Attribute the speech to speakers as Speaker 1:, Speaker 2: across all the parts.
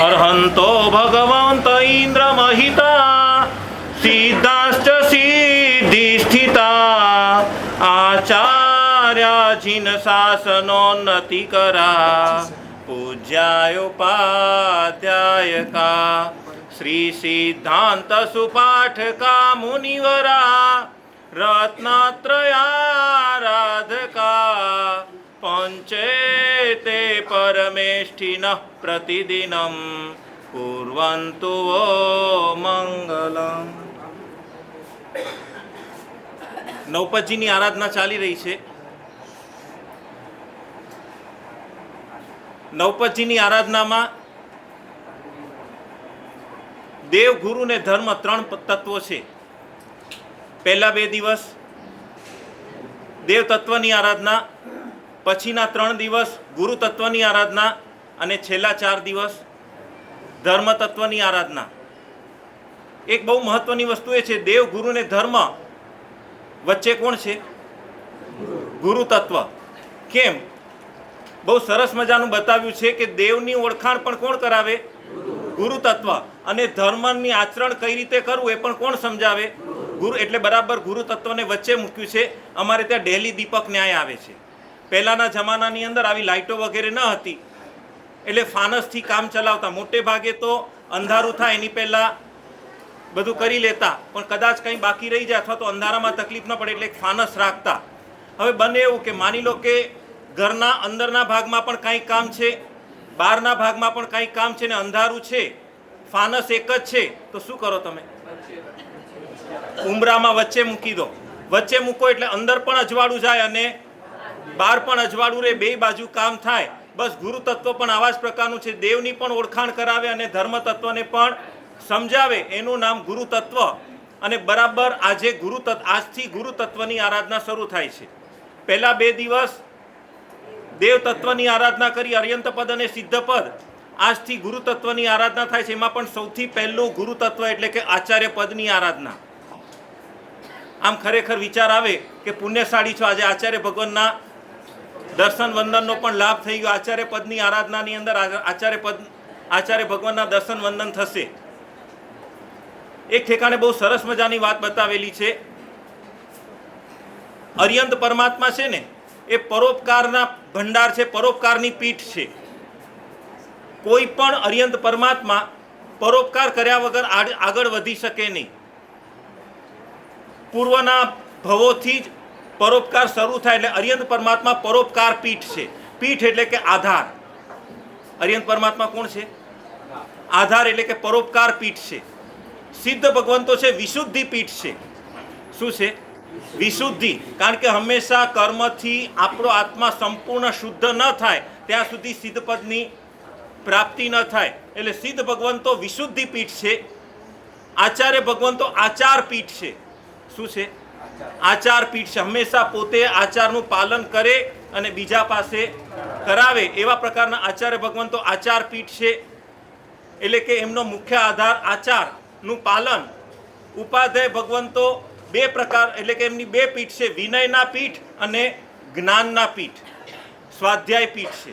Speaker 1: अर्हन्तो भगवन्त इन्द्रमहिता सिद्धाश्च सिद्धिस्थिता आचार्याजिन शासनोन्नतिकरा पूज्यायोपाध्यायका श्री सिद्धांत सुपाठका मुनिवरा रत्नत्रयाराधका पंचेते परमेष्ठिनः प्रतिदिनं कुर्वन्तु वो मंगलम्। नवपतजीની આરાધના ચાલી રહી છે। નવપતજીની આરાધનામાં દેવ ગુરુ ને ધર્મ ત્રણ તત્વો છે। પહેલા 2 દિવસ દેવ તત્વની આરાધના, પછીના 3 દિવસ ગુરુ તત્વની આરાધના અને છેલ્લા 4 દિવસ ધર્મ તત્વની આરાધના। એક બહુ મહત્વની વસ્તુ એ છે, દેવ ગુરુ ને ધર્મ વચ્ચે કોણ છે? ગુરુ તત્વ। કેમ? બહુ સરસ મજાનું બતાવ્યું છે કે દેવની ઓળખાણ પણ કોણ કરાવે? ગુરુ તત્વ। અને ધર્મની આચરણ કઈ રીતે કરવું એ પણ કોણ સમજાવે? ગુરુ। એટલે બરાબર ગુરુ તત્વને વચ્ચે મૂક્યું છે। અમારે ત્યાં ડેલી દીપક ન્યાય આવે છે। પહેલાના જમાનાની અંદર આવી લાઇટો વગેરે ન હતી, એટલે ફાનસથી કામ ચલાવતા। મોટે ભાગે તો અંધારું થાય એની પહેલાં બધું કરી લેતા, પણ કદાચ કંઈ બાકી રહી જાય અથવા તો અંધારામાં તકલીફ ન પડે એટલે એક ફાનસ રાખતા। હવે બને એવું કે માની લો કે ઘરના અંદરના ભાગમાં પણ કંઈ કામ છે, બહારના ભાગમાં પણ કંઈ કામ છે ને અંધારું છે, ફાનસ એક જ છે, તો શું કરો તમે? ઉંબરામાં વચ્ચે મૂકી દો। વચ્ચે મૂકો એટલે અંદર પણ અજવાળું જાય અને બહાર પણ અજવાળું રહે, બે બાજુ કામ થાય। બસ ગુરુ તત્વ પણ આવા જ પ્રકારનું છે। દેવની પણ ઓળખાણ કરાવે અને ધર્મ તત્વને પણ સમજાવે, એનું નામ ગુરુ તત્વ। અને બરાબર આજે આજથી ગુરુ તત્વની આરાધના શરૂ થાય છે। પહેલા 2 દિવસ દેવ તત્વની આરાધના કરી, અર્યંત પદ અને સિદ્ધ પદ। આજથી ગુરુ તત્વની આરાધના થાય છે। એમાં પણ સૌથી પહેલું ગુરુ તત્વ એટલે કે આચાર્ય પદની આરાધના। આમ ખરેખર વિચાર આવે કે પુણ્યશાળી છો, આજે આચાર્ય ભગવાનના દર્શન વંદનનો પણ લાભ થઈ ગયો। આચાર્ય પદની આરાધનાની અંદર આચાર્ય ભગવાનના દર્શન વંદન થશે। એક ઠેકાણે બહુ સરસ મજાની વાત બતાવેલી છે। અર્યંત પરમાત્મા છે ને, એ પરોપકારના ભંડાર છે, પરોપકારની પીઠ છે। કોઈ પણ અર્યંત પરમાત્મા પરોપકાર કર્યા વગર આગળ વધી શકે નહીં। પૂર્વના ભવોથી જ પરોપકાર શરૂ થાય, એટલે અર્યંત પરમાત્મા પરોપકાર પીઠ છે। પીઠ એટલે કે આધાર। અર્યંત પરમાત્મા કોણ છે? આધાર એટલે કે પરોપકાર પીઠ છે। સિદ્ધ ભગવંતો છે વિશુદ્ધિ પીઠ છે। શું છે? વિશુદ્ધિ। કારણ કે હંમેશા કર્મથી આપણો આત્મા સંપૂર્ણ શુદ્ધ ન થાય ત્યાં સુધી સિદ્ધ પદની પ્રાપ્તિ ન થાય, એટલે સિદ્ધ ભગવંતો વિશુદ્ધિ પીઠ છે। આચાર્ય ભગવંતો આચાર પીઠ છે। શું છે? આચાર પીઠ છે। હંમેશા પોતે આચારનું પાલન કરે અને બીજા પાસે કરાવે, એવા પ્રકારના આચાર્ય ભગવંતો આચાર પીઠ છે। એટલે કે એમનો મુખ્ય આધાર આચારનું પાલન। ઉપાધ્યાય ભગવંતો 2 પ્રકાર, એટલે કે એમની 2 પીઠ છે, વિનયના પીઠ અને જ્ઞાનના પીઠ, સ્વાધ્યાય પીઠ છે।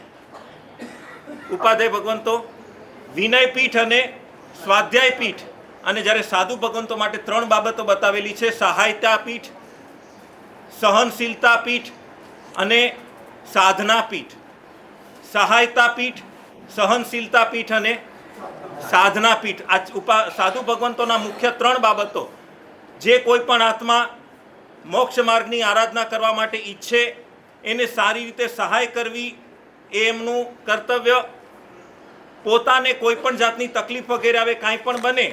Speaker 1: ઉપાધ્યાય ભગવંતો વિનય પીઠ અને સ્વાધ્યાય પીઠ। અને જ્યારે સાધુ ભગવંતો માટે 3 બાબતો બતાવેલી છે, સહાયતા પીઠ, સહનશીલતા પીઠ અને સાધના પીઠ। સહાયતા પીઠ, સહનશીલતા પીઠ અને સાધના પીઠ, આ સાધુ ભગવંતોના મુખ્ય 3 બાબતો। જે કોઈ પણ આત્મા મોક્ષ માર્ગની આરાધના કરવા માટે ઈચ્છે, એને સારી રીતે સહાય કરવી એ એમનું કર્તવ્ય। પોતાને કોઈ પણ જાતની તકલીફ વગેરે આવે, કાંઈ પણ બને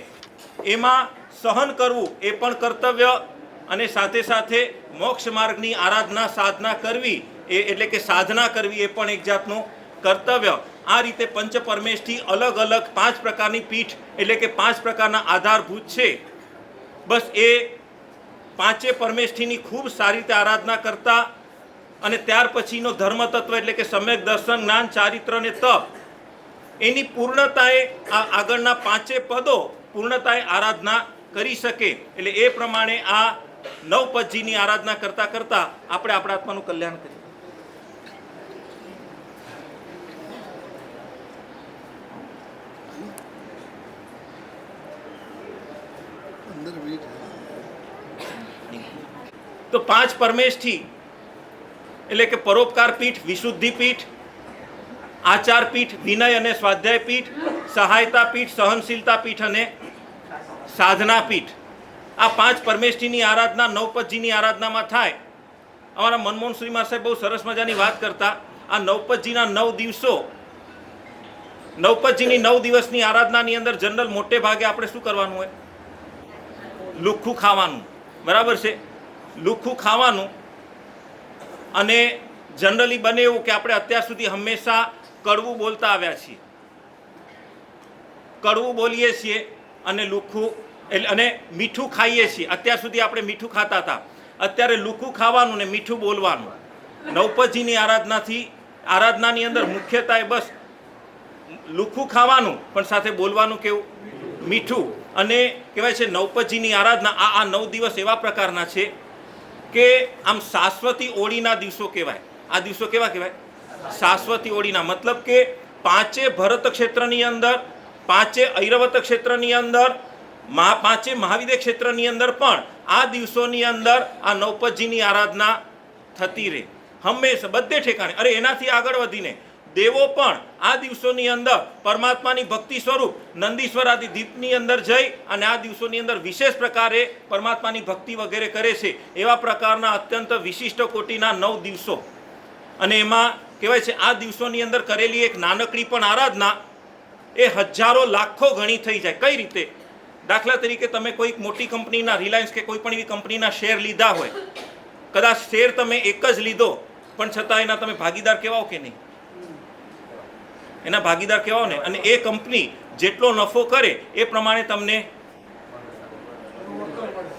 Speaker 1: એમાં સહન કરવું એ પણ કર્તવ્ય। અને સાથે સાથે મોક્ષ માર્ગની આરાધના સાધના કરવી એટલે કે સાધના કરવી એ પણ એક જાતનું કર્તવ્ય। આ રીતે પંચ પરમેશથી અલગ અલગ 5 પ્રકારની પીઠ એટલે કે 5 પ્રકારના આધારભૂત છે। બસ એ 5 પરમેષ્ઠીની ખૂબ સારી રીતે આરાધના કરતા અને ત્યાર પછીનો ધર્મ તત્વ એટલે કે સમ્યક દર્શન, જ્ઞાન, ચારિત્ર અને તપ, એની પૂર્ણતાએ આ આગળના 5 પદો પૂર્ણતાએ આરાધના કરી શકે। એટલે એ પ્રમાણે આ નવપતજીની આરાધના કરતા કરતા આપણે આપણા આત્માનું કલ્યાણ કરીએ। તો 5 પરમેશથી એટલે કે પરોપકાર પીઠ, વિશુદ્ધિ પીઠ, આચાર પીઠ, વિનય અને સ્વાધ્યાય પીઠ, સહાયતા પીઠ, સહનશીલતા પીઠ અને સાધના પીઠ, આ 5 પરમેષ્ઠીની આરાધના નવપતજીની આરાધનામાં થાય. અમારા મનમોહન શ્રીમા સાહેબ બહુ સરસ મજાની વાત કરતા. આ નવપતજીના 9 દિવસો, નવપતજીની 9 દિવસની આરાધનાની અંદર જનરલ મોટે ભાગે આપણે શું કરવાનું હોય? લુખ્ખું ખાવાનું. બરાબર છે? લુખ્ખું ખાવાનું. અને જનરલી બને એવું કે આપણે અત્યાર સુધી હંમેશા કડવું બોલતા આવ્યા છીએ, કડવું બોલીએ છીએ અને લુખ્ખું અને મીઠું ખાઈએ છીએ. અત્યાર સુધી આપણે મીઠું ખાતા હતા, અત્યારે લુખ્ખું ખાવાનું ને મીઠું બોલવાનું. નવપતજીની આરાધનાની અંદર મુખ્યત્વે બસ લુખ્ખું ખાવાનું પણ સાથે બોલવાનું કેવું? મીઠું. અને કહેવાય છે નવપતજીની આરાધના આ 9 દિવસ એવા પ્રકારના છે કે આમ શાશ્વતી ઓળીના દિવસો કહેવાય. આ દિવસો કેવા કહેવાય? શાશ્વતી ઓળીના. મતલબ કે 5 ભરત ક્ષેત્રની અંદર, 5 ઐરવત ક્ષેત્રની અંદર, 5 મહાવિદ્ય ક્ષેત્રની અંદર પણ આ દિવસોની અંદર આ નવપતજીની આરાધના થતી રહે હંમેશા, બધે ઠેકાણે. અરે એનાથી આગળ વધીને દેવો પણ આ દિવસોની અંદર પરમાત્માની ભક્તિ સ્વરૂપ નંદીશ્વર આદિ દીપની અંદર જઈ અને આ દિવસોની અંદર વિશેષ પ્રકારે પરમાત્માની ભક્તિ વગેરે કરે છે. એવા પ્રકારના અત્યંત વિશિષ્ટ કોટીના 9 દિવસો. અને એમાં કહેવાય છે આ દિવસોની અંદર કરેલી એક નાનકડી પણ આરાધના એ હજારો લાખો ગણી થઈ જાય. કઈ રીતે? દાખલા તરીકે તમે કોઈક મોટી કંપનીના, રિલાયન્સ કે કોઈ પણ એવી કંપનીના શેર લીધા હોય, કદાચ શેર તમે એક જ લીધો પણ છતાં એના તમે ભાગીદાર કહેવાઓ કે નહીં? એના ભાગીદાર કહેવાઓ ને. અને એ કંપની જેટલો નફો કરે એ પ્રમાણે તમને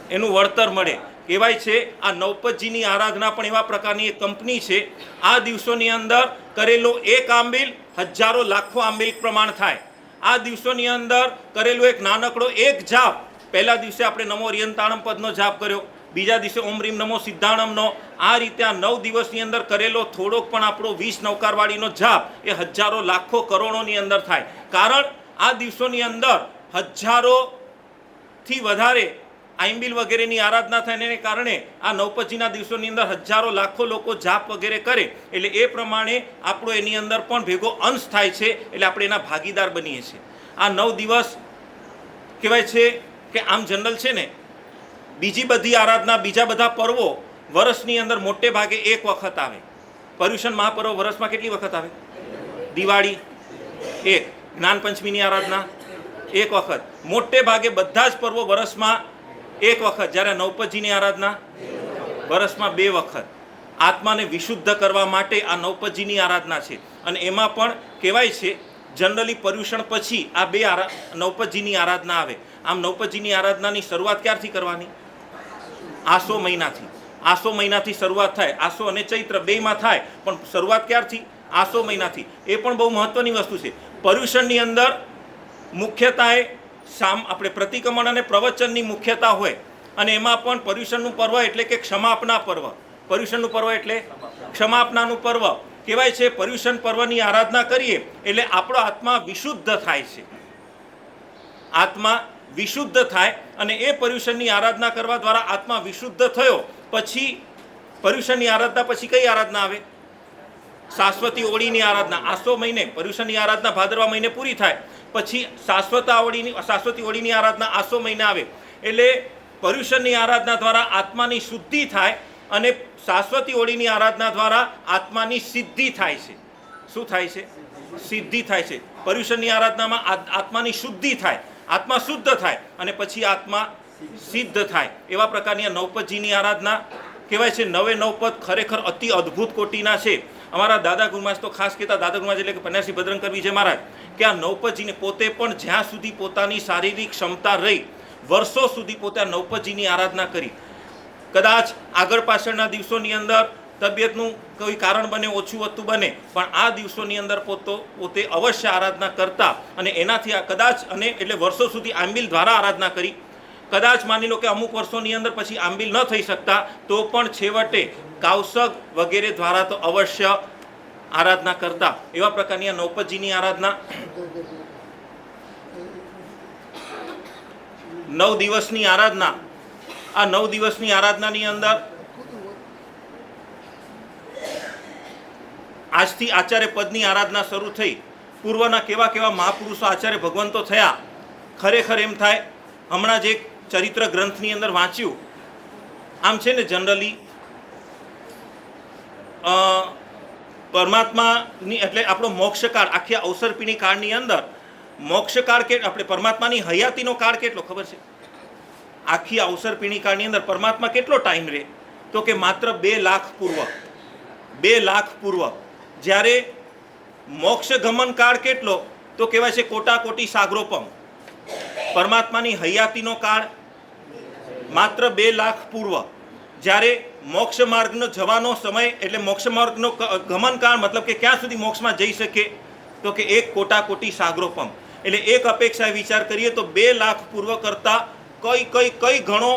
Speaker 1: એનું વળતર મળે. કહેવાય છે આ નવપતજીની આરાધના પણ એવા પ્રકારની એક કંપની છે. આ દિવસોની અંદર કરેલો એક આંબીલ હજારો લાખો આંબીલ પ્રમાણ થાય. આ દિવસોની અંદર કરેલો એક નાનકડો એક જાપ, પહેલા દિવસે આપણે નમો રિયંતાણમ પદનો જાપ કર્યો, બીજા દિવસે ઓમ રીમ નમો સિદ્ધાણમનો. આ રીતે આ 9 દિવસની અંદર કરેલો થોડોક પણ આપણો 20 નવકારવાળીનો જાપ એ હજારો લાખો કરોડોની અંદર થાય. કારણ આ દિવસોની અંદર હજારોથી વધારે આંબીલ વગેરેની આરાધના થાય એને કારણે આ નવપતજીના દિવસોની અંદર હજારો લાખો લોકો જાપ વગેરે કરે એટલે એ પ્રમાણે આપણો એની અંદર પણ ભેગો અંશ થાય છે. એટલે આપણે એના ભાગીદાર બનીએ છીએ. આ 9 દિવસ કહેવાય છે કે આમ જનરલ છે ને બીજી બધી આરાધના, બીજા બધા પર્વો વર્ષની અંદર મોટે ભાગે એક વખત આવે. પર્યુષણ મહાપર્વ વર્ષમાં કેટલી વખત આવે? દિવાળી એક, જ્ઞાન પંચમીની આરાધના એક વખત. મોટે ભાગે બધા જ પર્વો વર્ષમાં એક વખત. જ્યારે નવપતજીની આરાધના વર્ષમાં 2 વખત. આત્માને વિશુદ્ધ કરવા માટે આ નવપતજીની આરાધના છે. અને એમાં પણ કહેવાય છે જનરલી પર્યુષણ પછી આ 2 નવપતજીની આરાધના આવે. આમ નવપતજીની આરાધનાની શરૂઆત ક્યારથી કરવાની? આસો મહિનાથી. આસો મહિનાથી શરૂઆત થાય. આસો અને ચૈત્ર બેયમાં થાય, પણ શરૂઆત ક્યારથી? આસો મહિનાથી. એ પણ બહુ મહત્વની વસ્તુ છે. પર્યુષણની અંદર મુખ્યતાએ આપણે પ્રતિક્રમણ અને પ્રવચનની મુખ્યતા હોય. અને એમાં પણ પર્યુષણનું પર્વ એટલે કે ક્ષમાપના પર્વ. પર્યુષણનું પર્વ એટલે ક્ષમાપનાનું પર્વ. કહેવાય છે પર્યુષણ પર્વની આરાધના કરીએ એટલે આપણો આત્મા વિશુદ્ધ થાય છે. આત્મા વિશુદ્ધ થાય. અને એ પર્યુષણની આરાધના કરવા દ્વારા આત્મા વિશુદ્ધ થયો પછી પર્યુષણની આરાધના પછી કઈ આરાધના આવે? શાશ્વતી ઓળીની આરાધના. આસો મહિને પર્યુષણની આરાધના ભાદરવા મહિને પૂરી થાય પછી શાશ્વતી ઓળીની આરાધના આસો મહિને આવે. એટલે પર્યુષણની આરાધના દ્વારા આત્માની શુદ્ધિ થાય અને શાશ્વતી ઓળીની આરાધના દ્વારા આત્માની સિદ્ધિ થાય છે. શું થાય છે? સિદ્ધિ થાય છે. પર્યુષણની આરાધનામાં આત્માની શુદ્ધિ થાય, આત્મા શુદ્ધ થાય અને પછી આત્મા સિદ્ધ થાય. એવા પ્રકારની નવપતજીની આરાધના કહેવાય છે. 9 પદ ખરેખર અતિ અદ્ભુત કોટીના છે. અમારા દાદા ગુરુમહારાજ તો ખાસ કહેતા, દાદા ગુરુમહારાજ એટલે કે પન્યાસી ભદ્રંકર વિજય મહારાજ, કે આ નવપતજીને પોતે પણ જ્યાં સુધી પોતાની શારીરિક ક્ષમતા રહી વર્ષો સુધી પોતે આ નવપતજીની આરાધના કરી. કદાચ આગળ પાછળના દિવસોની અંદર તબિયતનું કોઈ કારણ બને, ઓછું વધતું બને, પણ આ દિવસોની અંદર પોતે અવશ્ય આરાધના કરતા. અને એનાથી કદાચ અને એટલે વર્ષો સુધી આંબીલ દ્વારા આરાધના કરી. કદાચ માની લો કે અમુક વર્ષોની અંદર પછી આંબીલ ન થઈ શકતા તો પણ છેવટે કાવસક વગેરે દ્વારા તો અવશ્ય આરાધના કરતા. એવા પ્રકારની આ નવપતજીની આરાધના 9 દિવસની આરાધના, આ 9 દિવસની આરાધનાની અંદર આજથી આચાર્ય પદની આરાધના શરૂ થઈ. પૂર્વના કેવા કેવા મહાપુરુષો આચાર્ય ભગવંતો થયા. ખરેખર એમ થાય, હમણાં જ એક ચરિત્ર ગ્રંથની અંદર વાંચ્યું. આમ છે ને જનરલી પરમાત્માની એટલે આપણો મોક્ષકાળ, આખી અવસરપીણી કાળની અંદર મોક્ષકાળ કે આપણે પરમાત્માની હયાતીનો કાળ કેટલો ખબર છે? આખી અવસરપીણી કાળની અંદર પરમાત્મા કેટલો ટાઈમ રહે? તો કે માત્ર 2 લાખ પૂર્વ. 2 લાખ પૂર્વ. જ્યારે મોક્ષ ગમન કાળ કેટલો? તો કહેવાય છે કોટાકોટી સાગરોપમ. પરમાત્માની હયાતીનો કાળ માત્ર 2 લાખ પૂર્વ. જ્યારે મોક્ષ માર્ગનો જવાનો સમય એટલે મોક્ષ માર્ગનો ગમન કાળ મતલબ કે ક્યાં સુધી મોક્ષમાં જઈ શકે? તો કે 1 કોટાકોટી સાગરોપમ. એટલે એક અપેક્ષાએ વિચાર કરીએ તો 2 લાખ પૂર્વ કરતાં કઈ ઘણો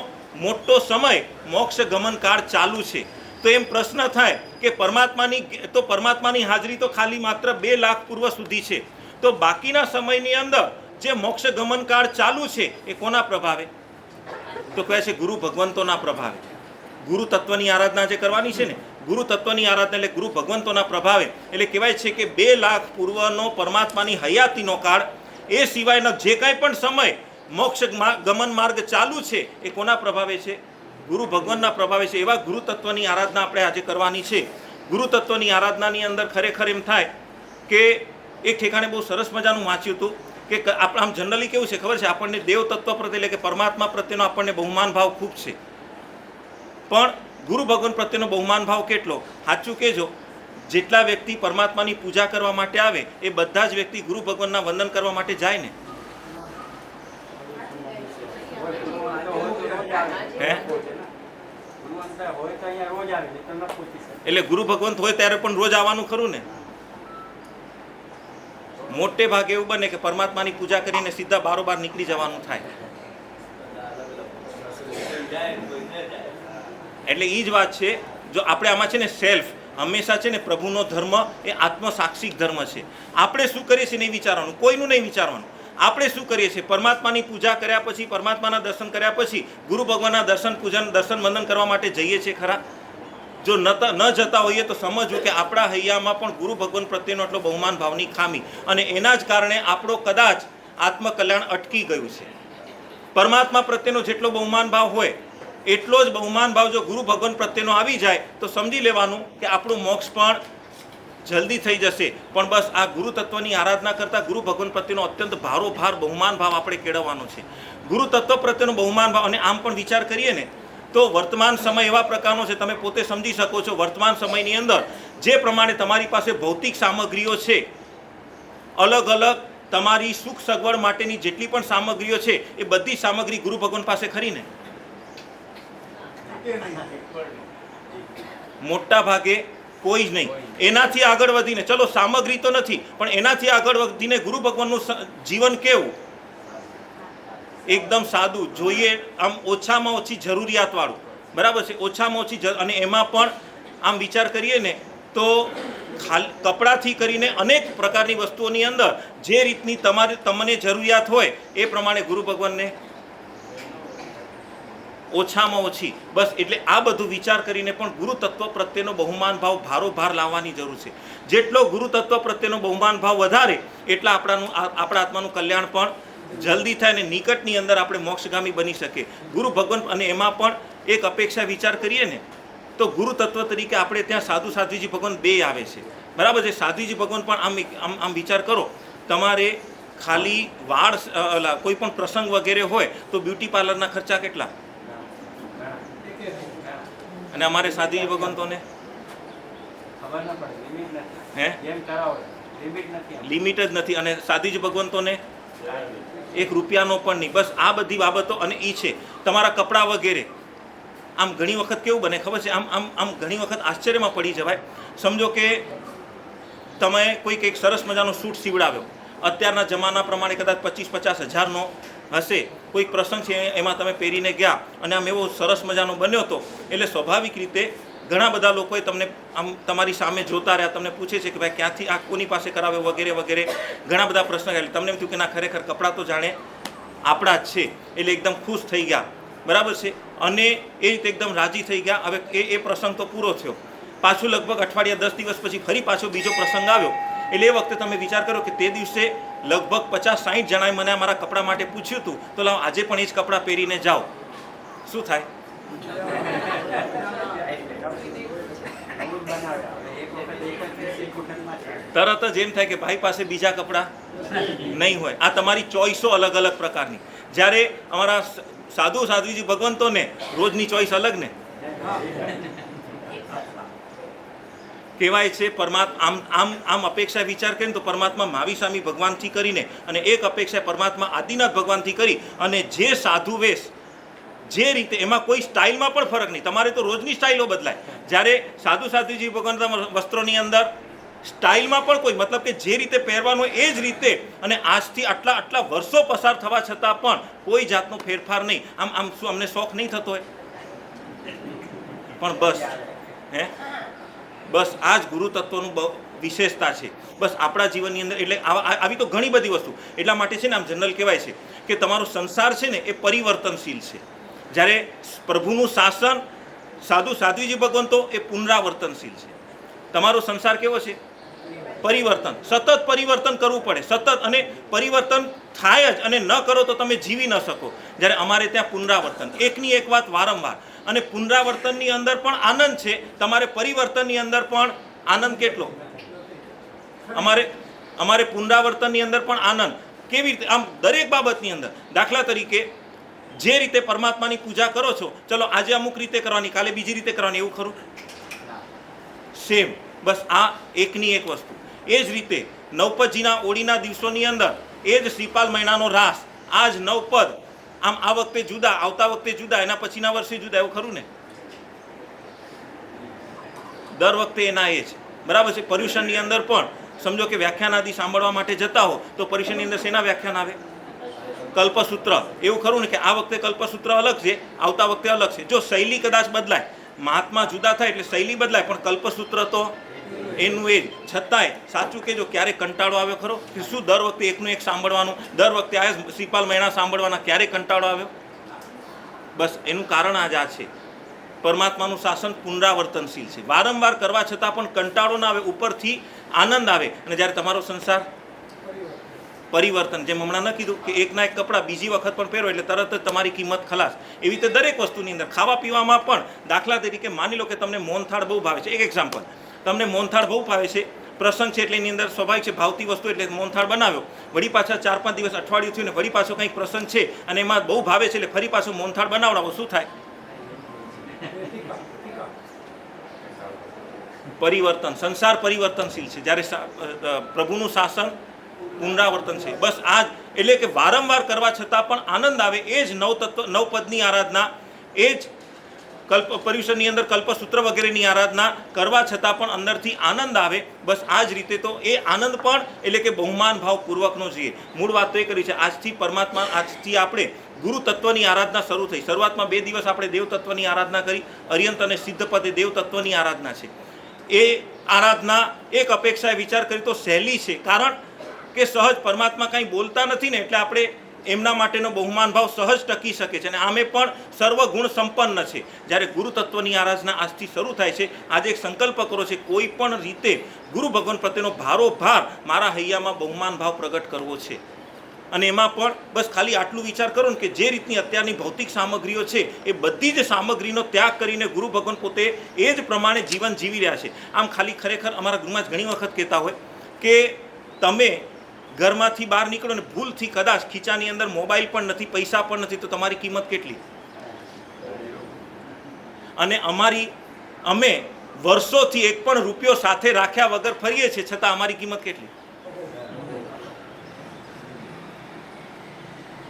Speaker 1: મોટો સમય મોક્ષ ગમન કાળ ચાલુ છે. તો એમ પ્રશ્ન થાય કે પરમાત્માની હાજરી તો ખાલી માત્ર 2 લાખ પૂર્વ સુધી છે, તો બાકીના સમયની અંદર જે મોક્ષ ગમન કાળ ચાલુ છે એ કોના પ્રભાવે? તો કહે છે ગુરુ ભગવંતોના પ્રભાવે. ગુરુ તત્વની આરાધના જે કરવાની છે ને, ગુરુ તત્વની આરાધના એટલે ગુરુ ભગવંતોના પ્રભાવે. એટલે કહેવાય છે કે 2 લાખ પૂર્વનો પરમાત્માની હયાતીનો કાળ, એ સિવાયનો જે કાંઈ પણ સમય મોક્ષ ગમન માર્ગ ચાલુ છે એ કોના પ્રભાવે છે? ગુરુ ભગવાનના પ્રભાવે છે. એવા ગુરુ તત્વની આરાધના આપણે આજે કરવાની છે. ગુરુ તત્વની આરાધનાની અંદર ખરેખર એમ થાય કે એક ઠેકાણે બહુ સરસ મજાનું વાંચ્યું હતું કે આમ જનરલી કેવું છે ખબર છે, આપણને દેવ તત્વ પ્રત્યે એટલે કે પરમાત્મા પ્રત્યેનો આપણને બહુમાન ભાવ ખૂબ છે, પણ ગુરુ ભગવાન પ્રત્યેનો બહુમાન ભાવ કેટલો? સાચું કહેજો, જેટલા વ્યક્તિ પરમાત્માની પૂજા કરવા માટે આવે એ બધા જ વ્યક્તિ ગુરુ ભગવાનના વંદન કરવા માટે જાય ને? એટલે ગુરુ ભગવંત હોય ત્યારે પણ રોજ આવવાનું ખરું ને? મોટે ભાગે એવું બને કે પરમાત્માની પૂજા કરીને સીધા બારોબાર નીકળી જવાનું થાય. એટલે એ જ વાત છે. જો આપણે આમાં છે ને સેલ્ફ હંમેશા છે ને પ્રભુનો ધર્મ એ આત્મસાક્ષિક ધર્મ છે. આપણે શું કરીએ છીએ નહીં વિચારવાનું, કોઈનું નહીં વિચારવાનું. આપણે શું કરીએ છીએ? પરમાત્માની પૂજા કર્યા પછી, પરમાત્માના દર્શન કર્યા પછી ગુરુ ભગવાનના દર્શન વંદન કરવા માટે જઈએ છીએ ખરા? જો ન જતા હોઈએ તો સમજવું કે આપણા હૈયામાં પણ ગુરુ ભગવાન પ્રત્યેનો એટલો બહુમાન ભાવની ખામી, અને એના જ કારણે આપણો કદાચ આત્મકલ્યાણ અટકી ગયું છે. પરમાત્મા પ્રત્યેનો જેટલો બહુમાન ભાવ હોય એટલો જ બહુમાન ભાવ જો ગુરુ ભગવાન પ્રત્યેનો આવી જાય તો સમજી લેવાનું કે આપણું મોક્ષ પણ જલ્દી થઈ જશે. પણ બસ આ ગુરુ તત્વની આરાધના કરતાં ગુરુ ભગવાન પ્રત્યેનો અત્યંત ભારોભાર બહુમાન ભાવ આપણે કેળવવાનો છે. ગુરુ તત્વ પ્રત્યેનો બહુમાન ભાવ. અને આમ પણ વિચાર કરીએ ને તો વર્તમાન સમય એવા પ્રકારનો છે, તમે પોતે સમજી શકો છો. વર્તમાન સમયની અંદર જે પ્રમાણે તમારી પાસે ભૌતિક સામગ્રીઓ છે, અલગ અલગ તમારી સુખ સગવડ માટેની જેટલી પણ સામગ્રીઓ છે એ બધી સામગ્રી ગુરુ ભગવાન પાસે ખરી ને? મોટા ભાગે કોઈ જ નહીં. એનાથી આગળ વધીને, ચલો સામગ્રી તો નથી પણ એનાથી આગળ વધીને ગુરુ ભગવાનનું જીવન કેવું? એકદમ સાદું જોઈએ, આમ ઓછામાં ઓછી જરૂરિયાતવાળું. બરાબર છે? ઓછામાં ઓછી. અને એમાં પણ આમ વિચાર કરીએ ને તો કપડાથી કરીને અનેક પ્રકારની વસ્તુઓની અંદર જે રીતની તમને જરૂરિયાત હોય એ પ્રમાણે ગુરુ ભગવાનને ઓછામાં ઓછી. બસ એટલે આ બધું વિચાર કરીને પણ ગુરુ તત્વ પ્રત્યેનો બહુમાન ભાવ ભારોભાર લાવવાની જરૂર છે. જેટલો ગુરુ તત્વ પ્રત્યેનો બહુમાન ભાવ વધારે એટલા આપણા આત્માનું કલ્યાણ પણ જલ્દી થાય અને નિકટની અંદર આપણે મોક્ષગામી બની શકીએ. ગુરુ ભગવાન. અને એમાં પણ એક અપેક્ષા વિચાર કરીએ ને તો ગુરુ તત્વ તરીકે આપણે ત્યાં સાધુજી ભગવાન 2 આવે છે. બરાબર છે? સાધુજી ભગવાન પણ આમ વિચાર કરો, તમારે ખાલી વાળ કોઈ પણ પ્રસંગ વગેરે હોય તો બ્યુટી પાર્લરના ખર્ચા કેટલા? અને અમારે સાધુજી ભગવંતોને લિમિટ જ નથી. અને સાધુજી ભગવંતોને 1 રૂપિયાનો પણ નહીં. બસ આ બધી બાબતો. અને એ છે તમારા કપડાં વગેરે. આમ ઘણી વખત કેવું બને ખબર છે, આમ ઘણી વખત આશ્ચર્યમાં પડી જવાય. સમજો કે તમે કોઈક એક સરસ મજાનો સૂટ સીવડાવ્યો, અત્યારના જમાના પ્રમાણે કદાચ 25-50 હજારનો હશે. કોઈક પ્રસંગ છે એમાં તમે પહેરીને ગયા અને આમ એવો સરસ મજાનો બન્યો હતો, એટલે સ્વાભાવિક રીતે ઘણા બધા લોકોએ તમને આમ તમારી સામે જોતા રહ્યા, તમને પૂછે છે કે ભાઈ ક્યાંથી આ કોની પાસે કરાવ્યો વગેરે વગેરે ઘણા બધા પ્રશ્ન. એટલે તમને એમ થયું કે ના, ખરેખર કપડાં તો જાણે આપણા જ છે, એટલે એકદમ ખુશ થઈ ગયા, બરાબર છે, અને એ રીતે એકદમ રાજી થઈ ગયા. હવે એ પ્રસંગ તો પૂરો થયો. પાછું લગભગ અઠવાડિયા 10 દિવસ પછી ફરી પાછો બીજો પ્રસંગ આવ્યો. એટલે એ વખતે તમે વિચાર કરો કે તે દિવસે લગભગ 50-60 જણાએ મને મારા કપડાં માટે પૂછ્યું હતું, તો લાવ આજે પણ એ જ કપડાં પહેરીને જાઓ. શું થાય? તરત જ એમ થાય કે ભાઈ પાસે બીજા કપડાં નહીં હોય. આ તમારી ચોઈસો અલગ અલગ પ્રકારની. જ્યારે અમારા સાધુજી ભગવંતોને રોજની ચોઈસ અલગ ને. કહેવાય છે આમ અપેક્ષા વિચાર કરીને તો પરમાત્મા મહાવીર સ્વામી ભગવાનથી કરીને અને એક અપેક્ષા પરમાત્મા આદિનાથ ભગવાનથી કરી, અને જે સાધુ વેશ જે રીતે એમાં કોઈ સ્ટાઇલમાં પણ ફરક નહીં. તમારે તો રોજની સ્ટાઇલો બદલાય. જ્યારે સાધુજી ભગવાન વસ્ત્રોની અંદર સ્ટાઇલમાં પણ કોઈ મતલબ કે જે રીતે પહેરવાનું એ જ રીતે, અને આજથી આટલા વર્ષો પસાર થવા છતાં પણ કોઈ જાતનો ફેરફાર નહીં. આમ શું અમને શોખ નહીં થતો હોય? પણ બસ આ જ ગુરુ તત્વનું વિશેષતા છે. બસ આપણા જીવનની અંદર એટલે આવી તો ઘણી બધી વસ્તુ. એટલા માટે છે ને આમ જનરલ કહેવાય છે કે તમારો સંસાર છે ને એ પરિવર્તનશીલ છે. જ્યારે પ્રભુનું શાસન, સાધુજી ભગવંતો એ પુનરાવર્તનશીલ છે. તમારો સંસાર કેવો છે? પરિવર્તન. સતત પરિવર્તન કરવું પડે, સતત. અને પરિવર્તન થાય જ, અને ન કરો તો તમે જીવી ન શકો. જ્યારે અમારે ત્યાં પુનરાવર્તન, એકની એક વાત વારંવાર. અને પુનરાવર્તનની અંદર પણ આનંદ છે, તમારે પરિવર્તનની અંદર પણ આનંદ કેટલો? અમારે પુનરાવર્તનની અંદર પણ આનંદ. કેવી રીતે? આમ દરેક બાબતની અંદર. દાખલા તરીકે જે રીતે પરમાત્માની પૂજા કરો છો, ચલો આજે અમુક રીતે કરવાની, કાલે બીજી રીતે કરવાની, એવું ખરું? સેમ. બસ આ એકની એક વસ્તુ. એ જ રીતે નવપદજીના ઓળીના દિવસોની અંદર એ જ શ્રીપાલ મહિનાનો રાસ, આ જ નવપદ, આમ આ વખતે જુદા, આવતા વખતે જુદા, એના પછીના વર્ષે જુદા, એવું ખરું ને? દર વખતે એના એ છે, બરાબર છે. પર્યુષણની અંદર પણ સમજો કે વ્યાખ્યાન આદિ સાંભળવા માટે જતા હો તો પર્યુષણની અંદર શેના વ્યાખ્યાન આવે? કલ્પસૂત્ર. એવું ખરું ને કે આ વખતે કલ્પસૂત્ર અલગ છે, આવતા વખતે અલગ છે. જો શૈલી કદાચ બદલાય, મહાત્મા જુદા થાય એટલે શૈલી બદલાય, પણ કલ્પસૂત્ર તો એનું એ જ. છતાંય સાચું કહેજો, ક્યારે કંટાળો આવ્યો ખરો? કે શું દર વખતે એકનું એક સાંભળવાનું, દર વખતે આ શ્રીપાલ મહિના સાંભળવાના, ક્યારે કંટાળો આવ્યો? બસ એનું કારણ આજ આ છે. પરમાત્માનું શાસન પુનરાવર્તનશીલ છે. વારંવાર કરવા છતાં પણ કંટાળો ના આવે, ઉપરથી આનંદ આવે. અને જ્યારે તમારો સંસાર પરિવર્તન, જેમ હમણાં ન કીધું કે એકના એક કપડાં બીજી વખત પણ પહેરો એટલે તરત જ તમારી કિંમત ખલાસ. એવી રીતે દરેક વસ્તુની અંદર, ખાવા પીવામાં પણ. દાખલા તરીકે માની લો કે તમને મોહનથાળ બહુ ભાવે છે. એક એક્ઝામ્પલ, તમને મોહનથાળ બહુ ભાવે છે, પ્રસંગ છે એટલે એની અંદર સ્વાભાવિક છે ભાવતી વસ્તુ, એટલે મોહનથાળ બનાવ્યો. વળી પાછા 4-5 દિવસ, અઠવાડિયું થયું ને વળી પાછો કંઈક પ્રસંગ છે અને એમાં બહુ ભાવે છે એટલે ફરી પાછો મોહનથાળ બનાવડાવો. શું થાય? પરિવર્તન. સંસાર પરિવર્તનશીલ છે, જ્યારે પ્રભુનું શાસન પુનરાવર્તન છે. બસ આ જ. એટલે કે વારંવાર કરવા છતાં પણ આનંદ આવે, એ જ નવપદની આરાધના, એ જ પર્યુષણની અંદર કલ્પસૂત્ર વગેરેની આરાધના કરવા છતાં પણ અંદરથી આનંદ આવે. બસ આ જ રીતે તો એ આનંદ પણ એટલે કે બહુમાન ભાવપૂર્વકનો જોઈએ. મૂળ વાત તો એ કરી છે, આજથી આપણે ગુરુ તત્વની આરાધના શરૂ થઈ. શરૂઆતમાં 2 દિવસ આપણે દેવ તત્વની આરાધના કરી. અર્યંત અને સિદ્ધ પદે દેવ તત્વની આરાધના છે. એ આરાધના એક અપેક્ષાએ વિચાર કરી તો સહેલી છે, કારણ કે સહજ પરમાત્મા કંઈ બોલતા નથી ને, એટલે આપણે એમના માટેનો બહુમાન ભાવ સહજ ટકી શકે છે. અને આમે પણ સર્વગુણ સંપન્ન છે. જ્યારે ગુરુ તત્વની આરાધના આજથી શરૂ થાય છે, આજે એક સંકલ્પ કરો છે, કોઈ પણ રીતે ગુરુ ભગવાન પ્રત્યેનો ભારોભાર મારા હૈયામાં બહુમાન ભાવ પ્રગટ કરવો છે. અને એમાં પણ બસ ખાલી આટલું વિચાર કરો ને કે જે રીતની અત્યારની ભૌતિક સામગ્રીઓ છે એ બધી જ સામગ્રીનો ત્યાગ કરીને ગુરુ ભગવાન પોતે એ જ પ્રમાણે જીવન જીવી રહ્યા છે. આમ ખાલી ખરેખર અમારા ગુરુમાં જ ઘણી વખત કહેતા હોય કે તમે ઘરમાંથી બહાર નીકળો ને ભૂલથી કદાચ ખીચાની અંદર મોબાઈલ પણ નથી, પૈસા પણ નથી, તો તમારી કિંમત કેટલી? અને અમે વર્ષોથી એક પણ રૂપિયો સાથે રાખ્યા વગર ફરીએ છીએ, છતાં અમારી કિંમત કેટલી?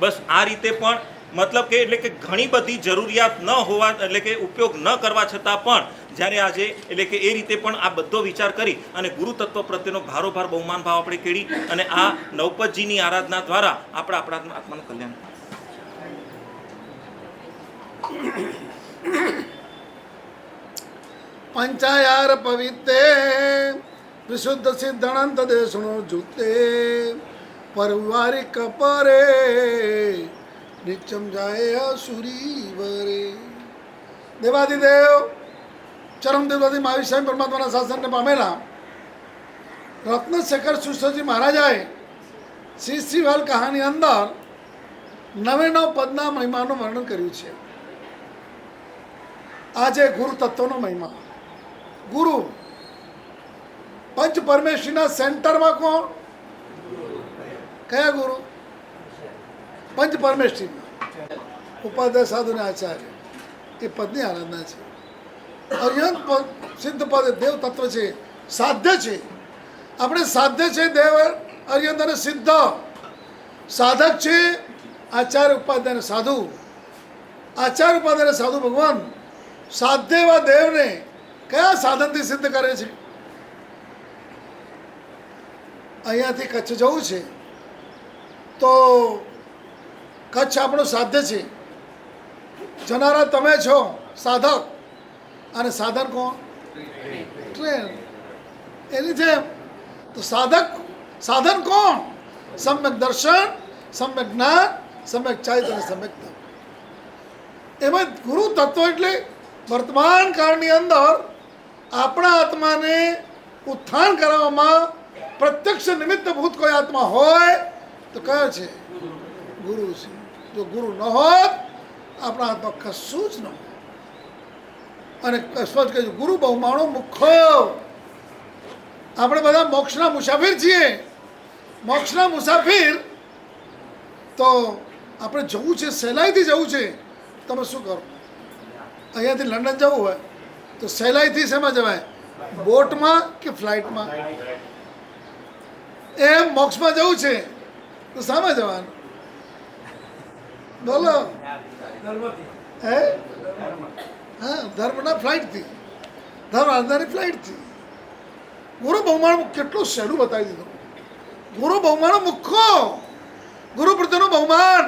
Speaker 1: બસ આ રીતે પણ મતલબ કે એટલે કે ઘણી બધી જરૂરિયાત ન હોવા, એટલે કે ઉપયોગ ન કરવા છતાં પણ જ્યારે આજે એટલે કે એ રીતે પણ આ બધો વિચાર કરી અને ગુરુ તત્વ પ્રત્યેનો ભારોભાર બહુમાન ભાવ આપણે કેળી અને આ નવપદજીની આરાધના દ્વારા આપણા આત્માનું કલ્યાણ.
Speaker 2: પંચાયાર પવિત્તે વિશુદ્ધ સિદ્ધાનંદ દેશનો જૂતે પારિવારિક પરે નિત્યમ જાય સુરી વરે. દેવાધિદેવ ચરમદેવતાથી મહાવીર સ્વામી પરમાત્માના શાસનને પામેલા રત્નશેખર સુશ્રજી મહારાજાએ શ્રીવાલ કહાની અંદર 99 પદના મહિમાનું વર્ણન કર્યું છે. આજે ગુરુ તત્વનો મહિમા. ગુરુ પંચ પરમેશ્વરીના સેન્ટરમાં કોણ? કયા ગુરુ? પંચ પરમેશ્વરી, ઉપાધ્યાય સાધુ ને આચાર્ય, એ પદની આરાધના છે. અર્યંત પદ સિદ્ધ પદ દેવ તત્વ છે, સાધ્ય છે. આપણે સાધ્ય છે દેવ અર્યંત અને સિદ્ધ. સાધક છે આચાર્ય ઉપાધ્યાય અને સાધુ. આચાર્ય ઉપાધ્યાય અને સાધુ ભગવાન સાધ્ય એવા દેવને કયા સાધનથી સિદ્ધ કરે છે? અહીંયાથી કચ્છ જવું છે તો કચ્છ આપણું સાધ્ય છે. જનારા તમે છો સાધક, અને સાધન કોણ? ટ્રેન. એની જેમ તો સાધન કોણ? સમ્યક દર્શન, સમ્યક જ્ઞાન, સમ્યક ચારિત્ર અને સમ્યક તપ. એમાં ગુરુ તત્વ એટલે વર્તમાન કાળની અંદર આપણા આત્માને ઉત્થાન કરવામાં પ્રત્યક્ષ નિમિત્તભૂત કોઈ આત્મા હોય તો કયો છે? ગુરુ છે. જો ગુરુ ન હોત આપણા આત્મા કશું જ ન હોય. અને સ્પષ્ટ કહ્યું ગુરુ બહુમાણો મુખ્યો. આપણે બધા મોક્ષના મુસાફિર છીએ. મોક્ષના મુસાફિર તો આપણે જવું છે, સહેલાઈથી જવું છે. તમે શું કરો? અહીંયાથી લંડન જવું હોય તો સહેલાઈથી શેમાં જવાય? બોટમાં કે ફ્લાઇટમાં? એમ મોક્ષમાં જવું છે તો સામે જવાનું? બોલો. હે? હા, ધર્મના ફ્લાઇટથી, ધર્મ આધારની ફ્લાઇટથી. ગુરુ બહુમાન કેટલું સહેલું બતાવી દીધું. ગુરુ બહુમાન મુખ્યો. ગુરુ પ્રત્યેનો બહુમાન,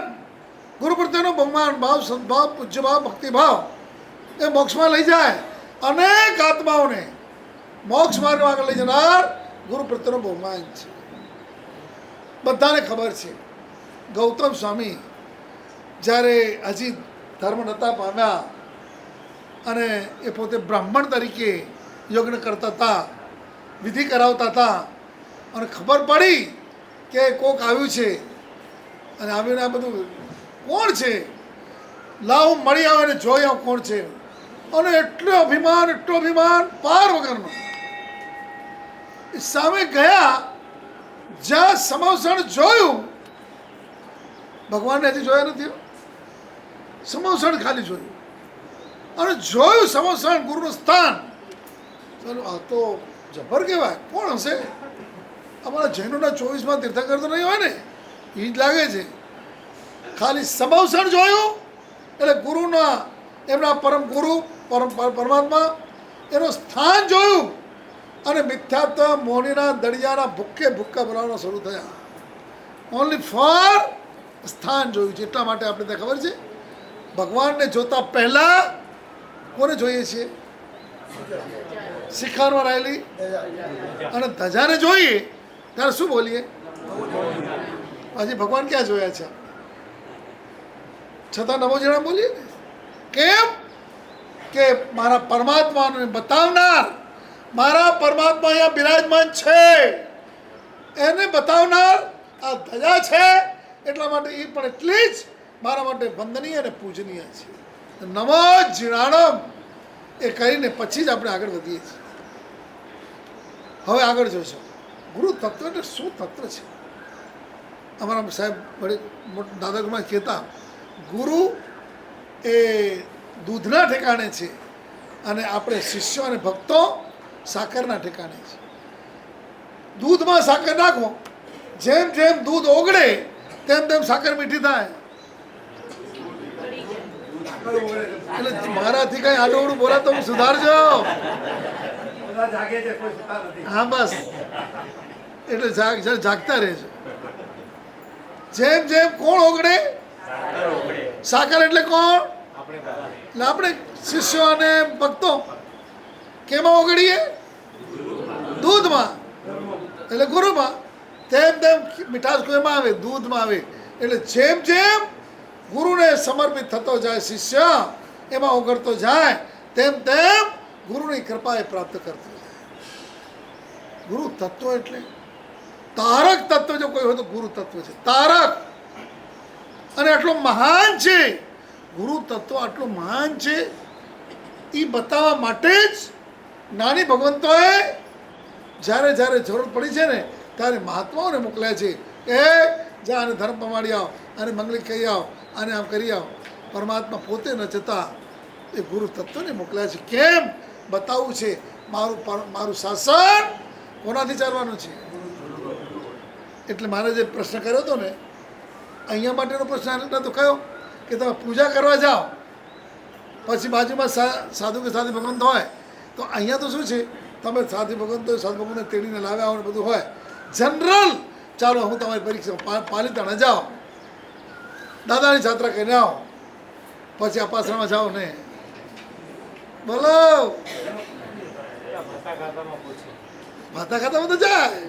Speaker 2: ગુરુ પ્રત્યેનો બહુમાન ભાવ, સદભાવ, પૂજ્યભાવ, ભક્તિભાવ એ મોક્ષમાં લઈ જાય. અનેક આત્માઓને મોક્ષ માર્ગમાં આગળ લઈ જનાર ગુરુ પ્રત્યેનો બહુમાન છે. બધાને ખબર છે ગૌતમ સ્વામી જ્યારે હજી ધર્મ નહોતા પામ્યા અને એ પોતે બ્રાહ્મણ તરીકે યજ્ઞ કરતા હતા, વિધિ કરાવતા હતા, અને ખબર પડી કે કોક આવ્યું છે અને આવીને આ બધું કોણ છે, લાવ મળી આવે ને જોઈ આવ કોણ છે. અને એટલો અભિમાન પાર વગરનો. સામે ગયા, જ્યાં સમવસણ જોયું, ભગવાનને હજી જોયા નથી, સમવસણ ખાલી જોયું અને જોયું સમવસણ ગુરુનું સ્થાન. ચાલો આ તો જબર કહેવાય. કોણ હશે? અમારા જૈનોના 24માં તીર્થંકર તો નહીં હોય ને, એ જ લાગે છે. ખાલી સમવસણ જોયું એટલે ગુરુના, એમના પરમ ગુરુ પરમાત્મા એનું સ્થાન જોયું અને મિથ્યાત્વ મોહનીના દળિયાના ભૂક્કા બોલાવવાના શરૂ થયા. ઓનલી ફોર સ્થાન જોયું છે. એટલા માટે આપણે ત્યાં ખબર છે ભગવાનને જોતા પહેલા કોને જોઈએ છીએ? શિખરમાં રહેલી અને ધજાને જોઈએ ત્યારે શું બોલીએ? હજી ભગવાન ક્યાં જોયા છે? છતાં નવો જણા બોલીએ ને. કેમ કે મારા પરમાત્માને બતાવનાર, મારા પરમાત્મા અહીંયા બિરાજમાન છે એને બતાવનાર આ ધજા છે. એટલા માટે એ પણ એટલી જ મારા માટે વંદનીય અને પૂજનીય છે. નમો જીણાણમ એ કરીને પછી જ આપણે આગળ વધીએ છીએ. હવે આગળ જોઈશું ગુરુ તત્વ એટલે શું તત્વ છે. અમારા સાહેબ વડે દાદાગુમાં કહેતા ગુરુ એ દૂધના ઠેકાણે છે અને આપણે શિષ્યો અને ભક્તો સાકરના ઠેકાણે છે. દૂધમાં સાકર નાખો, જેમ જેમ દૂધ ઓગળે તેમ તેમ સાકર મીઠી થાય. એટલે મારાથી કઈ આડોવડું બોલા તો હું સુધારજો. હા બસ, એટલે જાગતા રહેજો. જેમ જેમ કોણ ઓગળે? સાકર એટલે કોણ? એટલે આપણે શિષ્યો અને ભક્તો કેમાં ઓગળીએ? દૂધમાં, એટલે ગુરુમાં. તેમ તેમ મીઠાશ કોઈમાં આવે? દૂધમાં આવે. એટલે જેમ જેમ ગુરુને સમર્પિત થતો જાય શિષ્ય, એમાં ઓગળતો જાય, તેમ તેમ ગુરુની કૃપા એ પ્રાપ્ત કરતો જાય. ગુરુ તત્વ એટલે તારક તત્વ જો કોઈ હોય તો ગુરુ તત્વ છે, તારક. અને આટલો મહાન છે ગુરુ તત્વ, આટલું મહાન છે એ બતાવવા માટે જ જ્ઞાની ભગવંતોએ જ્યારે જ્યારે જરૂર પડી છે ને ત્યારે મહાત્માઓને મોકલ્યા છે કે જા આને ધર્મ પમાડી આવો, આને મંગલિક કહી આવો, આને આમ કરી આવો. પરમાત્મા પોતે ન જતા એ ગુરુ તત્વને મોકલ્યા છે. કેમ? બતાવવું છે મારું શાસન કોનાથી ચાલવાનું છે. એટલે મારે જે પ્રશ્ન કર્યો હતો ને, અહીંયા માટેનો પ્રશ્ન નતો કયો કે તમે પૂજા કરવા જાઓ પછી બાજુમાં સાધુ કે સાધુ ભગવંત હોય, તો અહીંયા તો શું છે, તમે સાધુ ભગવંત સાધુ ભગવંતને તેડીને લાવ્યા હોય બધું હોય. જનરલ ચાલો હું તમારી પરીક્ષા પાલિતાણા જાઓ, દાદાની જાત્રા કરીને આવો, પછી અપાસરામાં જાઓ ને બોલો ભાતા ખાતામાં તો જાય,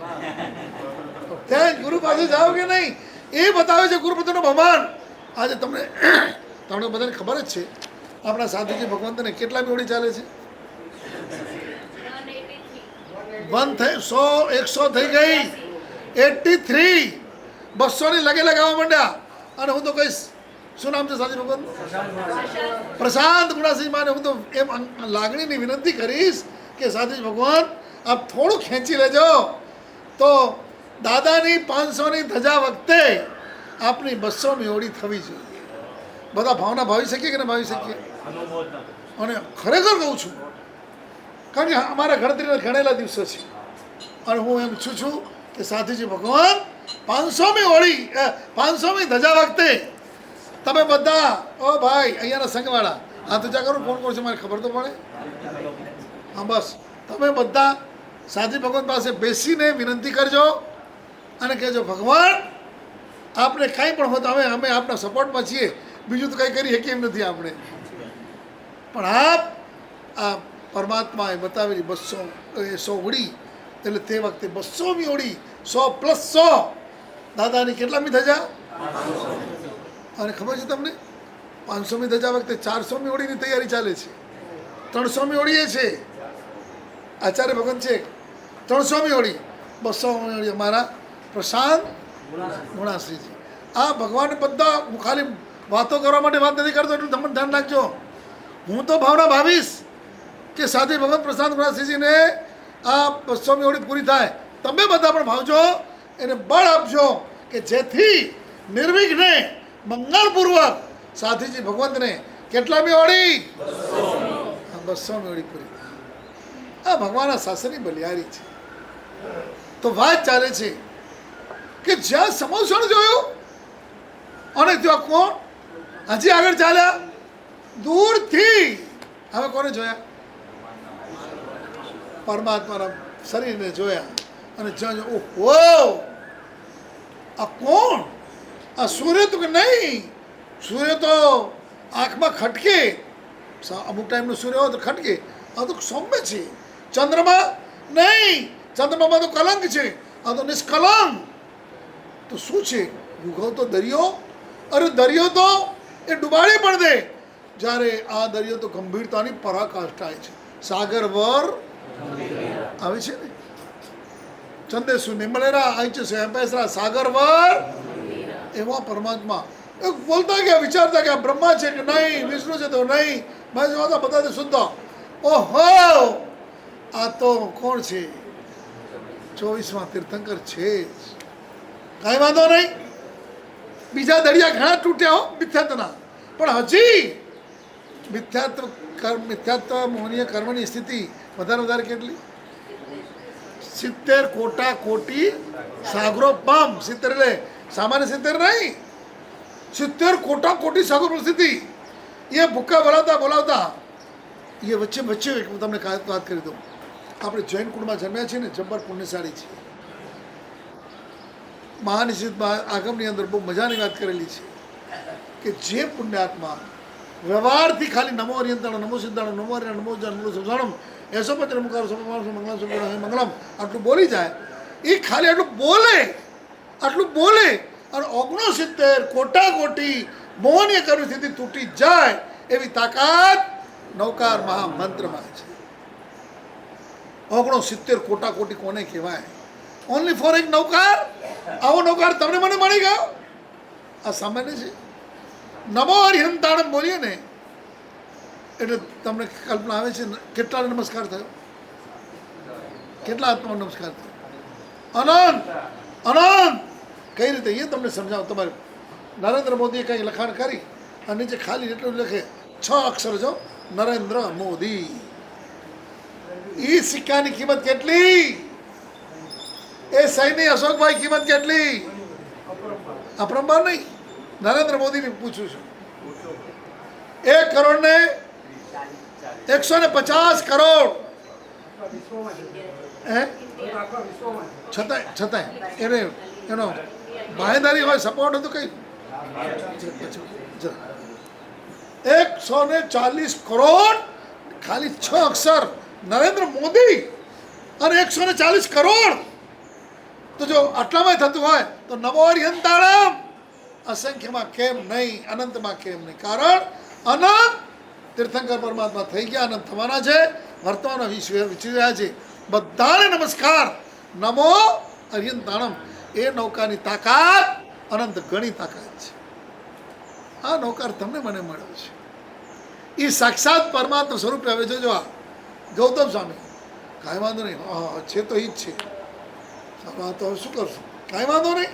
Speaker 2: ત્યાં ગુરુ પાસે જાઓ કે નહીં એ બતાવે છે ગુરુ પોતાનો ભગવાન. આજે તમને બધાને ખબર જ છે આપણા સાધુજી ભગવંતને કેટલા બેવડી ચાલે છે. 100 થઈ ગઈ, 83, 200 ની લગે લગાવવા માંડ્યા. અને હું તો કહીશ, શું નામ છે સાધુ ભગવંત? પ્રશાંત ગુણાસિંહ માને હું તો એમ લાગણીની વિનંતી કરીશ કે સાધુજી ભગવાન આપ થોડું ખેંચી લેજો તો દાદાની 500ની ધજા વખતે આપની 200મી ઓળી થવી જોઈએ. બધા ભાવના ભાવી શકીએ કે ના ભાવી શકીએ? અને ખરેખર કહું છું, કારણ કે અમારા ગણતરીના ગણેલા દિવસો છે અને હું એમ ઈચ્છું છું કે સાધુજી ભગવાન 500મી ઓળી 500મી ધજા વખતે તમે બધા, ઓ ભાઈ અહીંયાના સંઘવાળા હાથ ઊંચા કરો, કોણ કોણ છે મારે ખબર તો પડે. હા બસ, તમે બધા સાધુ ભગવાન પાસે બેસીને વિનંતી કરજો અને કહેજો ભગવાન આપણે કાંઈ પણ હોય તો અમે આપણા સપોર્ટમાં છીએ, બીજું તો કંઈ કરી શકીએ એમ નથી આપણે, પણ આ પરમાત્માએ બતાવેલી 100 ઓળી, એટલે તે વખતે 200મી ઓળી 100+100 દાદાની કેટલામી ધજા? અને ખબર છે તમને 500મી ધજા વખતે 400મી ઓળીની તૈયારી ચાલે છે, 300મી ઓળી એ છે આચાર્ય ભગવાન છે, 300મી ઓળી, 200મી ઓળી અમારા પ્રશાંત ગુણાશ્રીજી. આ ભગવાન બધા હું ખાલી વાતો કરવા માટે વાત નથી કરતો, એટલું તમને ધ્યાન રાખજો. હું તો ભાવના ભાવીશ કે સાથે ભગવાન પ્રશાંત ગુણાશ્રીજીને આ 200મી ઓળી પૂરી થાય. તમે બધા પણ ભાવજો, એને બળ આપજો કે જેથી નિર્વિઘ્ને મંગળપૂર્વક સાધુજી ભગવંતને કેટલામી ઓળી? 200મી ઓળી પૂરી. આ ભગવાનના શાસનની બલિયારી છે. તો વાત ચાલે છે કે જ્યાં સમોસણ જોયું અને ત્યાં કોણ હજી આગળ ચાલ્યા દૂરથી. હવે કોને જોયા? પરમાત્માના શરીરને જોયા અને જ્યાં ઓહો આ કોણ? આ સૂર્ય તો કે નહીં, સૂર્ય તો આંખમાં ખટકે, અમુક ટાઈમનો સૂર્ય હોય તો ખટકે, આ તો સૌમ્ય છે. ચંદ્રમા નહીં, ચંદ્રમામાં તો કલંક છે, આ તો નિષ્કલંક. તો શું છે? ભૂગવતો દરિયો, અરે દરિયો તો એ ડુબાડી પણ દે. જ્યારે આ દરિયો તો ગંભીરતાની પરાકાષ્ઠાએ છે. સાગરવર આવે છે ને, ચંદેસુ નિમલેરા આંચે છે પેસરા સાગરવર. એવા પરમાત્મા એક બોલતા ગયા, વિચારતા ગયા બ્રહ્મા છે કે નહીં, વિષ્ણુ છે તો નહીં, મેં જોતા બધા શુદ્ધ. ઓહો આ તો કોણ છે? 24મા તીર્થંકર છે. કાંઈ વાંધો નહીં, બીજા દરિયા ઘણા તૂટ્યા હો મિથ્યાત્વના, પણ હજી મિથ્યાત્વ મોહનીય કર્મની સ્થિતિ વધારે કેટલી? 70 કોટી સાગરો પમ. 70 એટલે સામાન્ય 70 નહીં, 70 કોટી સાગરો સ્થિતિ. એ ભૂક્કા બોલાવતા એ વચ્ચે હું તમને વાત કરી દઉં. આપણે જૈન કુળમાં જન્મ્યા છીએ ને, જબ્બર પુણ્યશાળી છીએ. મહાનિષિદ્ધમાં આગમની અંદર બહુ મજાની વાત કરેલી છે કે જે પુણ્યાત્મા વ્યવહારથી ખાલી નમો અરિયંતાણ, નમો સિદ્ધાણ, નમો હરિ, નમો જાન, નમો સમજાણમ, એસો પત્ર મુખાર મંગલમ આટલું બોલી જાય, એ ખાલી આટલું બોલે અને 69 કોટી મોહનીય કર્યું સ્થિતિ તૂટી જાય એવી તાકાત નૌકાર મહામંત્રમાં છે. 69 કોટાકોટી કોને કહેવાય? ઓનલી ફોર એક નૌકાર. આવો નૌકાર તમને મને મળી ગયો. આ સામાન્ય છે. નમો હરિહંતાણમ બોલીએ ને એટલે તમને કલ્પના આવે છે કેટલા નમસ્કાર થયો, કેટલા આત્મા નમસ્કાર થયો. અનંત અનંત કઈ રીતે એ તમને સમજાવો. તમારે નરેન્દ્ર મોદીએ કંઈ લખાણ કરી અને નીચે ખાલી એટલું લખે 6 અક્ષર જો નરેન્દ્ર મોદી. એ સિક્કાની કિંમત કેટલી? એ સૈની અશોકભાઈ કિંમત કેટલી? અપરંપાર નહીં, નરેન્દ્ર મોદીને પૂછું છું. 1 કરોડ ને 150 કરોડ હે છતાંય એને એનો બાહેદારી હોય, સપોર્ટ હતું કઈ 140 કરોડ ખાલી 6 અક્ષર નરેન્દ્ર મોદી અને 140 કરોડ. તો જો આટલામાં થતું હોય તો નમો હરિહંતાણમ અસંખ્યમાં કેમ નહીં, અનંતમાં કેમ નહીં? કારણ અનંત તીર્થંકર પરમાત્મા થઈ ગયા, અનંત થવાના છે, વર્તમાનમાં વિચરી રહ્યા છે. બધાને નમસ્કાર. નમો હરિહંતાણમ. એ નૌકાની તાકાત અનંત ગણી તાકાત છે. આ નૌકાર તમને મને મળ્યો છે. એ સાક્ષાત પરમાત્મા સ્વરૂપે. હવે જોજો આ ગૌતમ સ્વામી, કાંઈ વાંધો નહીં, હા છે તો એ જ છે. તો હવે શું કરશું? કાંઈ વાંધો નહીં,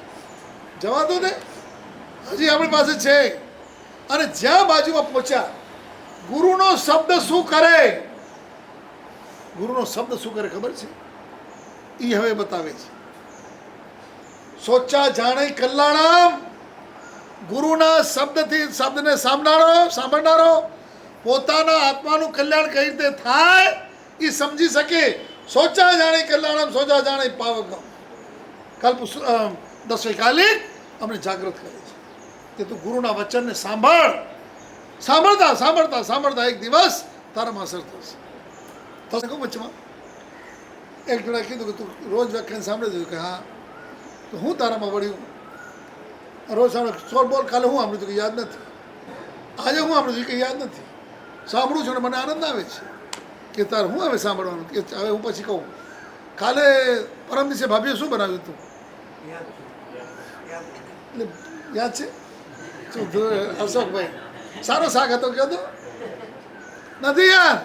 Speaker 2: જવા દો ને, હજી આપણી પાસે છે. અને જ્યાં બાજુમાં પહોંચ્યા, ગુરુનો શબ્દ શું કરે? ગુરુનો શબ્દ શું કરે ખબર છે? એ હવે બતાવે છે. સોચા જાણે કલ્યાણમ. ગુરુના શબ્દથી શબ્દને સાંભળનારો પોતાના આત્માનું કલ્યાણ કઈ રીતે થાય એ સમજી શકે. સોચા જાણે કલ્યાણમ, સોચા જાણે પાવકમ. કલ્પ 10 કાલિક અમને જાગૃત કરે છે કે તું ગુરુના વચનને સાંભળતા એક દિવસ તારામાં અસર થશે. કહું વચ્ચેમાં એક જણા કીધું કે તું રોજ વ્યાખ્યાન સાંભળે છે કે હા, તો હું તારામાં વળ્યું રોજ સાંભળે 100 બોલ, કાલે હું સાંભળ્યું કે યાદ નથી, આજે હું સાંભળ્યું કે યાદ નથી. સાંભળું છું ને મને આનંદ આવે છે કે તારે હું હવે સાંભળવાનું કે હવે હું પછી કહું. કાલે પરમ દિવસે ભાભીએ શું બનાવ્યું હતું એટલે યાદ છે? શું અશોકભાઈ સારો શાક હતો કહેતો નથી યાર.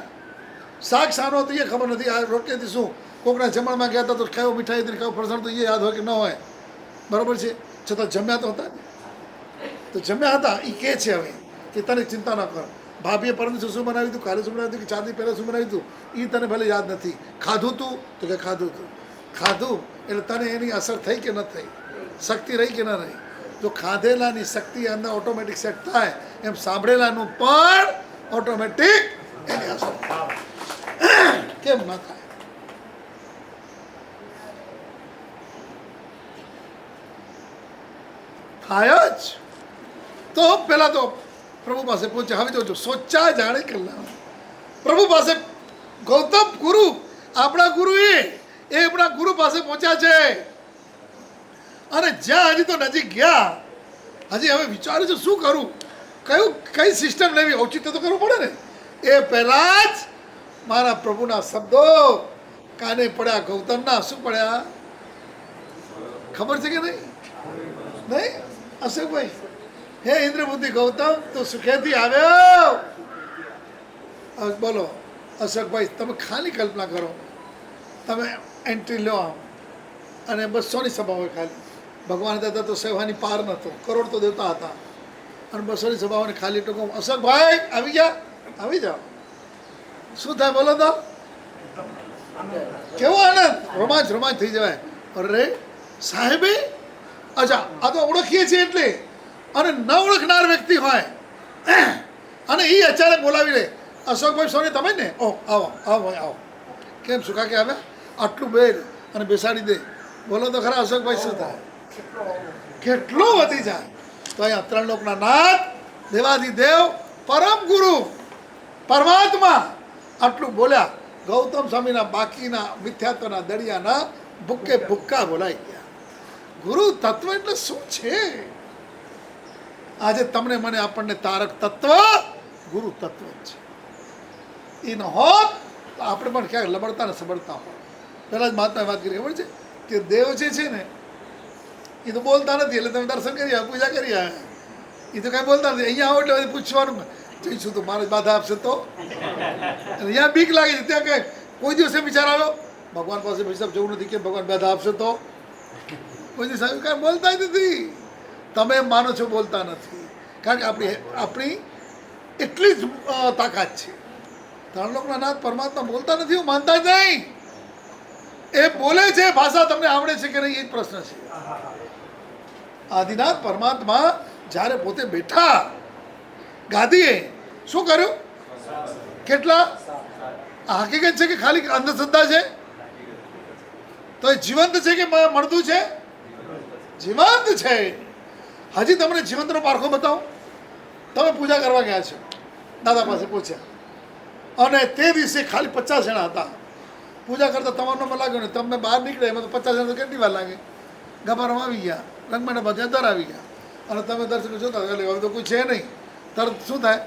Speaker 2: શાક સારો હતો એ ખબર નથી. આ રોટલી હતી શું, કોકના જમણમાં ગયા હતા તો કયો મીઠાઈ હતી, કયો ફરસાણ તો એ યાદ હોય કે ન હોય, બરાબર છે. છતાં જમ્યા તો હતા ને, તો જમ્યા હતા. એ કહે છે હવે કે તને ચિંતા ન કર, ભાભીએ પરમ દિવસે શું બનાવ્યું હતું, કાલે શું બનાવ્યું હતું, કે 4 દી પહેલાં શું બનાવ્યું હતું, એ તને ભલે યાદ નથી. ખાધું તું તો કે ખાધું તું. ખાધું એટલે તને એની અસર થઈ કે ન થઈ, શક્તિ રહી કે ન રહી? જો ખાધેલાની શક્તિ અંદર ઓટોમેટિક સેટ થાય એમ સાંભળેલાનું પણ ઓટોમેટિક એની અસર કેમ ન થાય? થાય જ. તો પેલા તો પ્રભુ પાસે પહોંચ્યા. હવે જોજો, સોચા જાણે કલ્યાણ. પ્રભુ પાસે ગૌતમ ગુરુ, આપણા ગુરુ એ આપણા ગુરુ પાસે પહોંચ્યા છે. અને જ્યાં હજી તો નજીક ગયા, હજી હવે વિચાર્યું છે શું કરું, કઈ સિસ્ટમ લેવી, ઔચિત્ય તો કરવું પડે ને. એ પહેલા જ મારા પ્રભુના શબ્દો કાને પડ્યા. ગૌતમના શું પડ્યા ખબર છે કે નહીં? નહીં અશોકભાઈ? હે ઇન્દ્રબુદ્ધિ ગૌતમ, તું સુખેથી આવ્યો. બોલો અશોકભાઈ, તમે ખાલી કલ્પના કરો, તમે એન્ટ્રી લો અને 200ની સભા હોય ખાલી. ભગવાન હતા તો સેવાની પાર નહોતો, કરોડ તો દેવતા હતા, અને 200ની સભાઓને ખાલી ટૂંકો અશોકભાઈ આવી જાઓ. શું થાય બોલો તો? કેવો આનંદ, રોમાંચ થઈ જવાય. અરે સાહેબે, અચ્છા આ તો ઓળખીએ છીએ એટલે. અને ન ઓળખનાર વ્યક્તિ હોય અને એ અચાનક બોલાવી લે, અશોકભાઈ સોની તમે ને, ઓહ આવો. કેમ સુખા કે આવ્યા? આટલું બેડ અને બેસાડી દે. બોલો તો ખરા અશોકભાઈ શું થાય? કેટલો વધી જાય. તો અહીંયા 3 લોકના નાથ, દેવાધિદેવ, પરમ ગુરુ પરમાત્મા આટલું બોલ્યા. ગૌતમ સ્વામીના બાકીના મિથ્યાત્વના દળિયાના ભૂક્કા બોલાઈ ગયા. ગુરુ તત્વ એટલે શું છે? આજે તમને મને આપણને તારક તત્વ ગુરુ તત્વ જ છે. એ ન હોત તો આપણે પણ ક્યાંક લબડતા ને સબડતા હોય. પહેલાં જ મહાત્માએ વાત કરી ખબર છે કે દેવ જે છે ને એ તો બોલતા નથી, એટલે તમે દર્શન કરી આવ્યા, પૂજા કરી આવ્યા, એ તો કાંઈ બોલતા નથી. અહીંયા આવો એટલે પૂછવાનું જઈશું તો મારે બાધા આપશે તો. અહીંયા બીક લાગે છે. ત્યાં કંઈ કોઈ દિવસે વિચાર આવ્યો ભગવાન પાસે પૈસા જવું નથી કે ભગવાન બાધા આપશે તો? કોઈ દિવસ આવ્યું? કાંઈ બોલતા જ નથી. તમે એમ માનો છો બોલતા નથી, કારણ કે આપણી એટલી જ તાકાત છે. ત્રણ લોકના નાથ પરમાત્મા બોલતા નથી, હું માનતા જ નહીં. એ બોલે છે, ભાષા તમને આવડે છે કે નહીં એ જ પ્રશ્ન છે. આદિનાથ પરમાત્મા જ્યારે પોતે બેઠા ગાદીએ શું કર્યું? કેટલા હકીકત છે કે ખાલી અંધશ્રદ્ધા છે? તો એ જીવંત છે કે મળતું છે? જીવંત છે. હજી તમને જીવંતનો પારખો બતાવો. તમે પૂજા કરવા ગયા છો, દાદા પાસે પૂછ્યા, અને તે દિવસે ખાલી 50 જણા હતા. પૂજા કરતા તમારો નંબર લાગ્યો ને તમે બહાર નીકળે એમાં તો 50 જણા તો કેટલી વાર લાગે? ગભારમાં આવી ગયા, રંગમાના બધા અંદર આવી ગયા, અને તમે દર્શન જોતા એટલે હવે તો કોઈ છે નહીં. તરત શું થાય?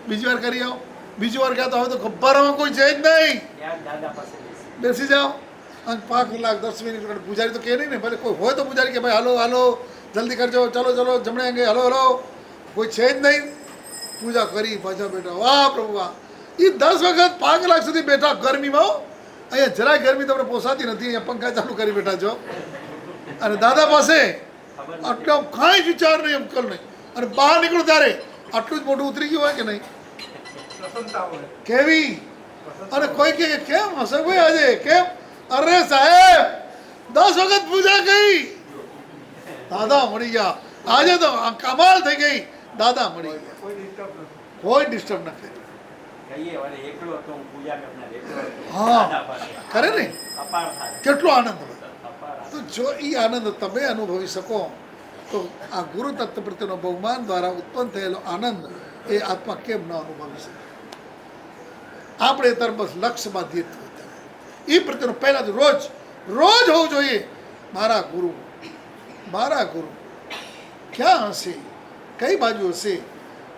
Speaker 2: બીજી વાર કરી આવો. બીજી વાર ગયા તો હવે તો ગભારામાં કોઈ છે જ નહીં. બેસી જાઓ અને 5 કલાક 10 મિનિટ પૂજારી તો કહે નહીં ને, ભલે કોઈ હોય તો પૂજારી કે ભાઈ હાલો હાલો જલ્દી કરજો, ચલો ચલો જમણે અંગે હલો હલો, કોઈ છે જ નહીં. પૂજા કરી પાછા બેઠા. વાહ પ્રભુ વાહ. એ 10 વખત 5 કલાક સુધી બેઠા ગરમીમાં. અહીંયા જરાય ગરમી તમને પોસાતી નથી, અહીંયા પંખા ચાલુ કરી બેઠા છો. અને દાદા પાસે આટલો કાંઈ વિચાર નહીં, અમકલ નહીં. અને બહાર નીકળો ત્યારે આટલું જ મોટું ઉતરી ગયું હોય કે નહીં? કેવી? અને કોઈ કહે કેમ હસભાઈ આજે કેમ? અરે સાહેબ 10 વખત પૂજા કરી, દાદા મળી ગયા. આજે તો કમાલ થઈ ગઈ, દાદા મળી ગયા. કોઈ ડિસ્ટર્બ ન કરે. હા કરે ને, કેટલો આનંદ હોય. તો જો એ આનંદ તમે અનુભવી શકો તો આ ગુરુ તત્વ પ્રત્યેનો બહુમાન દ્વારા ઉત્પન્ન થયેલો આનંદ એ આત્મા કેમ ન અનુભવી શકે? આપણે તરફ બસ લક્ષ્ય બાંધીએ એ પ્રત્યેનો પહેલાં તો રોજ રોજ હોવું જોઈએ. મારા ગુરુ ક્યાં હશે, કઈ બાજુ હશે?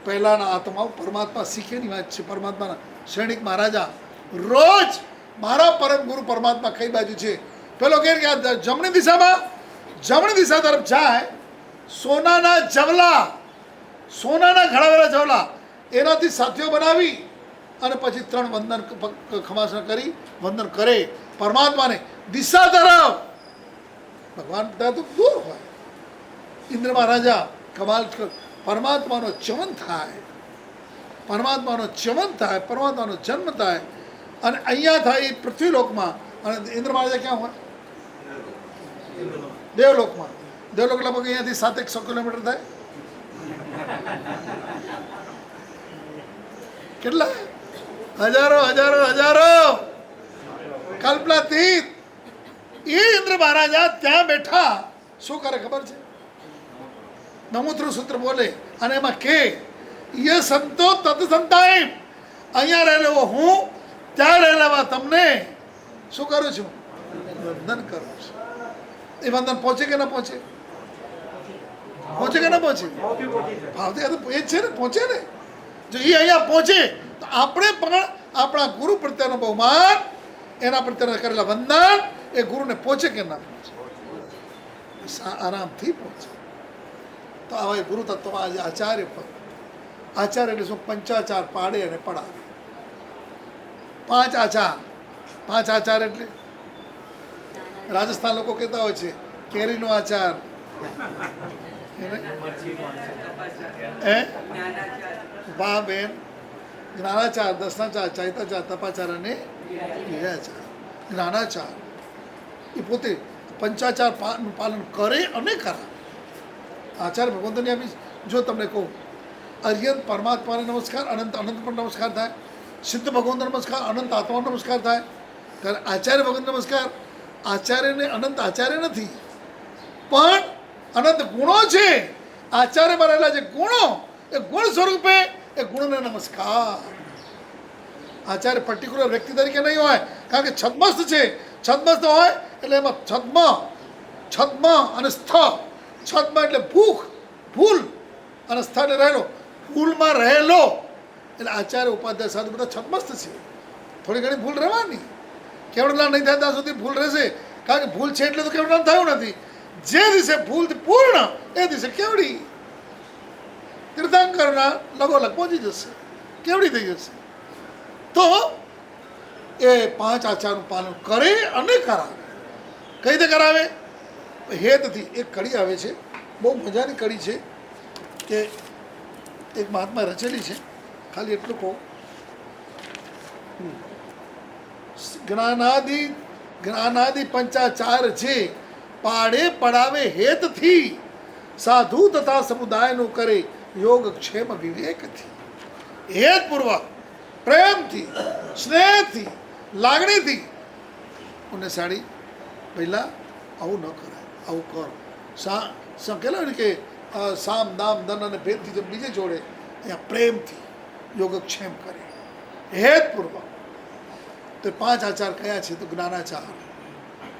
Speaker 2: પહેલાંના આત્માઓ પરમાત્મા શીખેની વાત છે. પરમાત્માના સૈનિક મહારાજા રોજ મારા પરમ ગુરુ પરમાત્મા કઈ બાજુ છે? પેલો કહે કે જમણી દિશા તરફ જાય, સોનાના ઘડાવેલા જવલા એનાથી સાથીઓ બનાવી અને પછી 3 વંદન ખમાસણ કરી વંદન કરે પરમાત્માને દિશા તરફ. ભગવાન ત્યાં તો દૂર હોય. ઇન્દ્ર મહારાજા કમાલ, પરમાત્માનો ચમન થાય, પરમાત્માનો જન્મ થાય, અને અહીંયા થાય પૃથ્વીલોકમાં. અને ઇન્દ્ર મહારાજા ક્યાં હોય? દેવલોકમાં. દેવલોક લગભગ અહીંયાથી 700 કિલોમીટર થાય. કેટલા? હજારો કલ્પનાતીત. એ ઇન્દ્ર મહારાજા ત્યાં બેઠા શું કરે ખબર છે? નમૂત્ર સૂત્ર બોલે અને એમાં કે યે સંતો તત સંતાય, અહીંયા રહેલો હું, ત્યાં રહેલા તમને શું કરું છું? વંદન કરું છું. એ વંદન પહોંચે કે ના પહોંચે? પહોંચે કે ના પહોંચે? ભાવથી એ જ છે ને, પહોંચે ને. જો એ અહીંયા પહોંચે તો આપણે પણ આપણા ગુરુ પ્રત્યેનો બહુમાન, એના પ્રત્યેના કરેલા વંદન એ ગુરુને પહોંચે કે ના પહોંચે? આરામથી પહોંચે. તો આવા ગુરુ તત્વમાં આજે આચાર્ય એટલે શું? 5 પાડે અને પડાવે. 5 આચાર એટલે રાજસ્થાન લોકો કહેતા હોય છે કેરીનો આચાર, વાહ બેન, જ્ઞાનાચાર, દર્શનાચાર, ચૈતાચાર, તપાચાર અને ક્રિયાચાર. જ્ઞાનાચાર એ પોતે 5 આચારનું પાલન કરે અને કરાવે. આચાર્ય ભગવંતની આપી. જો તમને કહું, અર્યંત પરમાત્માને નમસ્કાર, અનંત પણ નમસ્કાર થાય, સિદ્ધ ભગવંત નમસ્કાર, અનંત આત્માનો નમસ્કાર થાય. ત્યારે આચાર્ય ભગવંત નમસ્કાર, આચાર્યને અનંત આચાર્ય નથી, પણ અનંત ગુણો છે. આચાર્યમાં રહેલા જે ગુણો, એ ગુણ સ્વરૂપે એ ગુણને નમસ્કાર. આચાર્ય પર્ટિક્યુલર વ્યક્તિ તરીકે નહીં હોય, કારણ કે છદ્મસ્થ છે. છદ્મસ્થ હોય એટલે એમાં છદ્મ અને સ્થ. છદ્મ એટલે ભૂલ, અને સ્થાને રહેલો, ભૂલમાં રહેલો. એટલે આચાર્ય ઉપાધ્યાય સાધુ બધા છતમસ્ત છે. થોડી ઘણી ભૂલ રહેવાની, કેવડલા નહીં થાય ત્યાં સુધી ભૂલ રહેશે. કારણ કે ભૂલ છે એટલે તો કેવડલા થયું નથી. જે દિવસે ભૂલ પૂર્ણ એ દિવસે કેવડી તીર્થંકરના લગોલગ પહોંચી જશે, કેવડી થઈ જશે. તો એ 5 આચારનું પાલન કરે અને કરાવે. કઈ રીતે કરાવે? હેતથી. એક કડી આવે છે, બહુ મજાની કડી છે, કે એક મહાત્મા રચેલી છે. ખાલી એટલું કહું, જ્ઞાનાદિ પંચાચાર છે પાડે પડાવે હેતથી, સાધુ તથા સમુદાયનું કરે યોગક્ષેમ વિવેકથી. હેતપૂર્વક, પ્રેમથી, સ્નેહથી, લાગણીથી ઉને સાડી પહેલાં આવું ન કરાય, આવું કરો. કહેવાય ને કે સામ દામ દન અને ભેદથી જેમ બીજે જોડે, અહીંયા પ્રેમથી યોગક્ષેમ કરે, હેતપૂર્વક. તો 5 આચાર કયા છે? તો જ્ઞાનાચાર,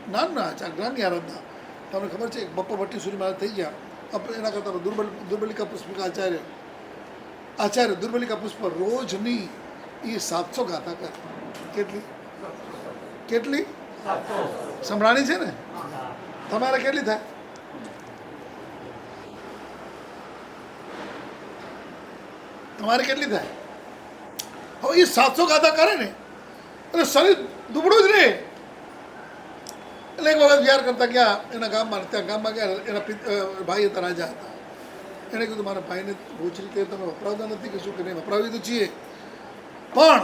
Speaker 2: જ્ઞાનના આચાર, જ્ઞાનની આરાધના. તમને ખબર છે બપ્પા ભટ્ટી સુધી મારા થઈ ગયા. એના કરતાં દુર્બલિકા પુષ્પિકા આચાર્ય દુર્બલિકા પુષ્પ રોજની એ 700 ગાથા કરે. કેટલી સંભળાણી છે ને? તમારે કેટલી થાય? તમારે કેટલી થાય? હવે એ 700 ગાથા કરે ને એટલે શરીર દુબળું જ રહે. એટલે એક વખત વિચાર કરતા ગયા એના ગામમાં, ત્યાં ગામમાં ગયા. એના ભાઈ હતા, રાજા હતા. એણે કીધું મારા ભાઈને ગોચરી કે તમે વપરાવતા નથી કે શું? કે નહીં, વપરાવી તો છીએ, પણ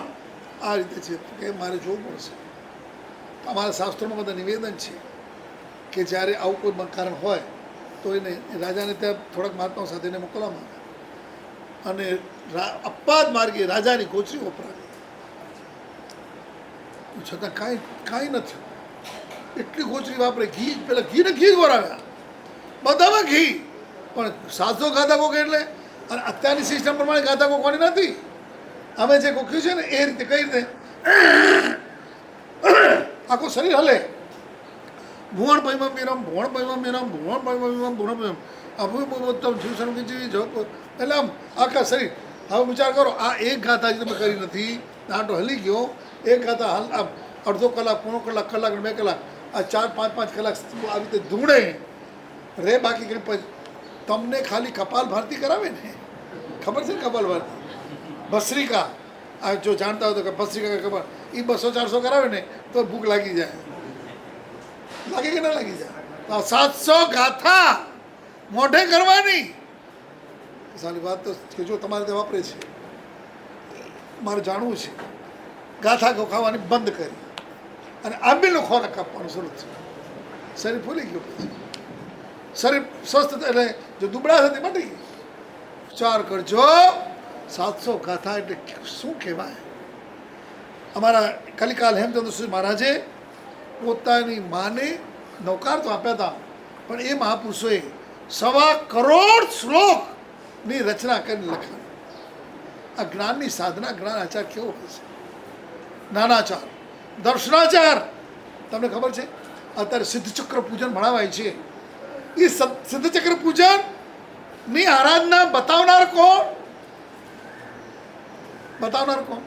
Speaker 2: આ રીતે છે કે મારે જોવું પડશે. અમારા શાસ્ત્રોમાં બધા નિવેદન છે કે જ્યારે આવું કોઈ કારણ હોય તો એને રાજાને ત્યાં થોડાક મહાત્માઓ સાથે એને મોકલવામાં આવે અને અપવાદ માર્ગે રાજાની ગોચરી વપરાવી. છતાં કાંઈ નથી. એટલી ગોચરી વાપરે. ઘી પેલા ઘીને ઘી જ વરાવ્યા, બધામાં ઘી. પણ 700 ગાથા કોક એટલે, અને અત્યારની સિસ્ટમ પ્રમાણે ગાથા કોકવાની નથી. અમે જે કોખ્યું છે ને એ રીતે, કઈ રીતે આખું શરીર હલે. ભુવણ પૈમમ વિરમ, ભુવણ પૈમમ વિરમ, ભુવણ પૈમમ વિરમ, ભુવણ પૈમમ અભુત્તમ જીવસન જીવી જો. એટલે આમ આખા શરીર. હવે વિચાર કરો, આ એક ગાથા તમે કરી નથી, દાંડો હલી ગયો. એક ગાથા આમ અડધો કલાક, પોણો કલાક, કલાક ને 2 કલાક, આ 4-5 કલાક આવી રીતે ધૂણે રે. બાકી કંઈ પછી તમને ખાલી કપાલ ભારતી કરાવે ને, ખબર છે ને? કપાલ ભારતી, ભસ્રિકા, આ જો જાણતા હોય તો કે ભસ્રિકા ખબર, એ 200-400 કરાવે ને તો ભૂખ લાગી જાય. લાગે કે ના લાગી જાય? 700 ગાથા મોઢે કરવાની. સારી વાત તો કે જો તમારે ત્યાં વાપરે છે, મારે જાણવું છે. ગાથા ખાવાની બંધ કરી અને આંબીનો ખોરાક આપવાનો શરૂ થયો. શરીર ફૂલી ગયું, પછી શરીર સ્વસ્થ. એટલે જો દુબળા હતી મટી ગઈ. વિચાર કરજો, 700 ગાથા એટલે શું કહેવાય? અમારા કલિકાલ હેમચંદ્ર મહારાજે પોતાની માને નૌકાર તો આપ્યા હતા, પણ એ મહાપુરુષોએ 1.25 કરોડ શ્લોકની રચના કરીને લખાવી. આ જ્ઞાનની સાધના, જ્ઞાન આચાર કેવો હોય છે? જ્ઞાનાચાર, દર્શનાચાર. તમને ખબર છે અત્યારે સિદ્ધચક્ર પૂજન ભણાવાય છે. એ સિદ્ધચક્ર પૂજનની આરાધના બતાવનાર કોણ? બતાવનાર કોણ?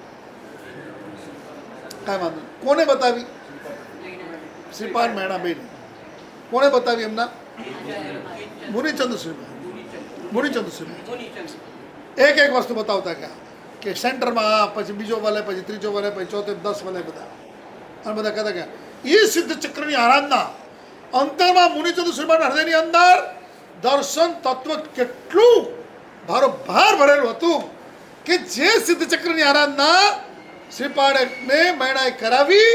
Speaker 2: કાંઈ વાંધો નહીં. કોને બતાવી? શ્રીપાદ મહેણાબેન. કોણે બતાવી? એમના મુનિચંદ શ્રીપાદ. એક વસ્તુ બતાવતા ગયા કે સેન્ટરમાં, પછી બીજો વલે, પછી ત્રીજો વલે, પછી ચોથો, 10 વલે બધા. અને બધા કહેતા ગયા એ સિદ્ધ ચક્રની આરાધના અંતરમાં મુનિચંદ શ્રીપાદના હૃદયની અંદર દર્શન તત્વ કેટલું ભાર ભરેલું હતું કે જે સિદ્ધ ચક્રની આરાધના શ્રીપાદને મહેણાએ કરાવી.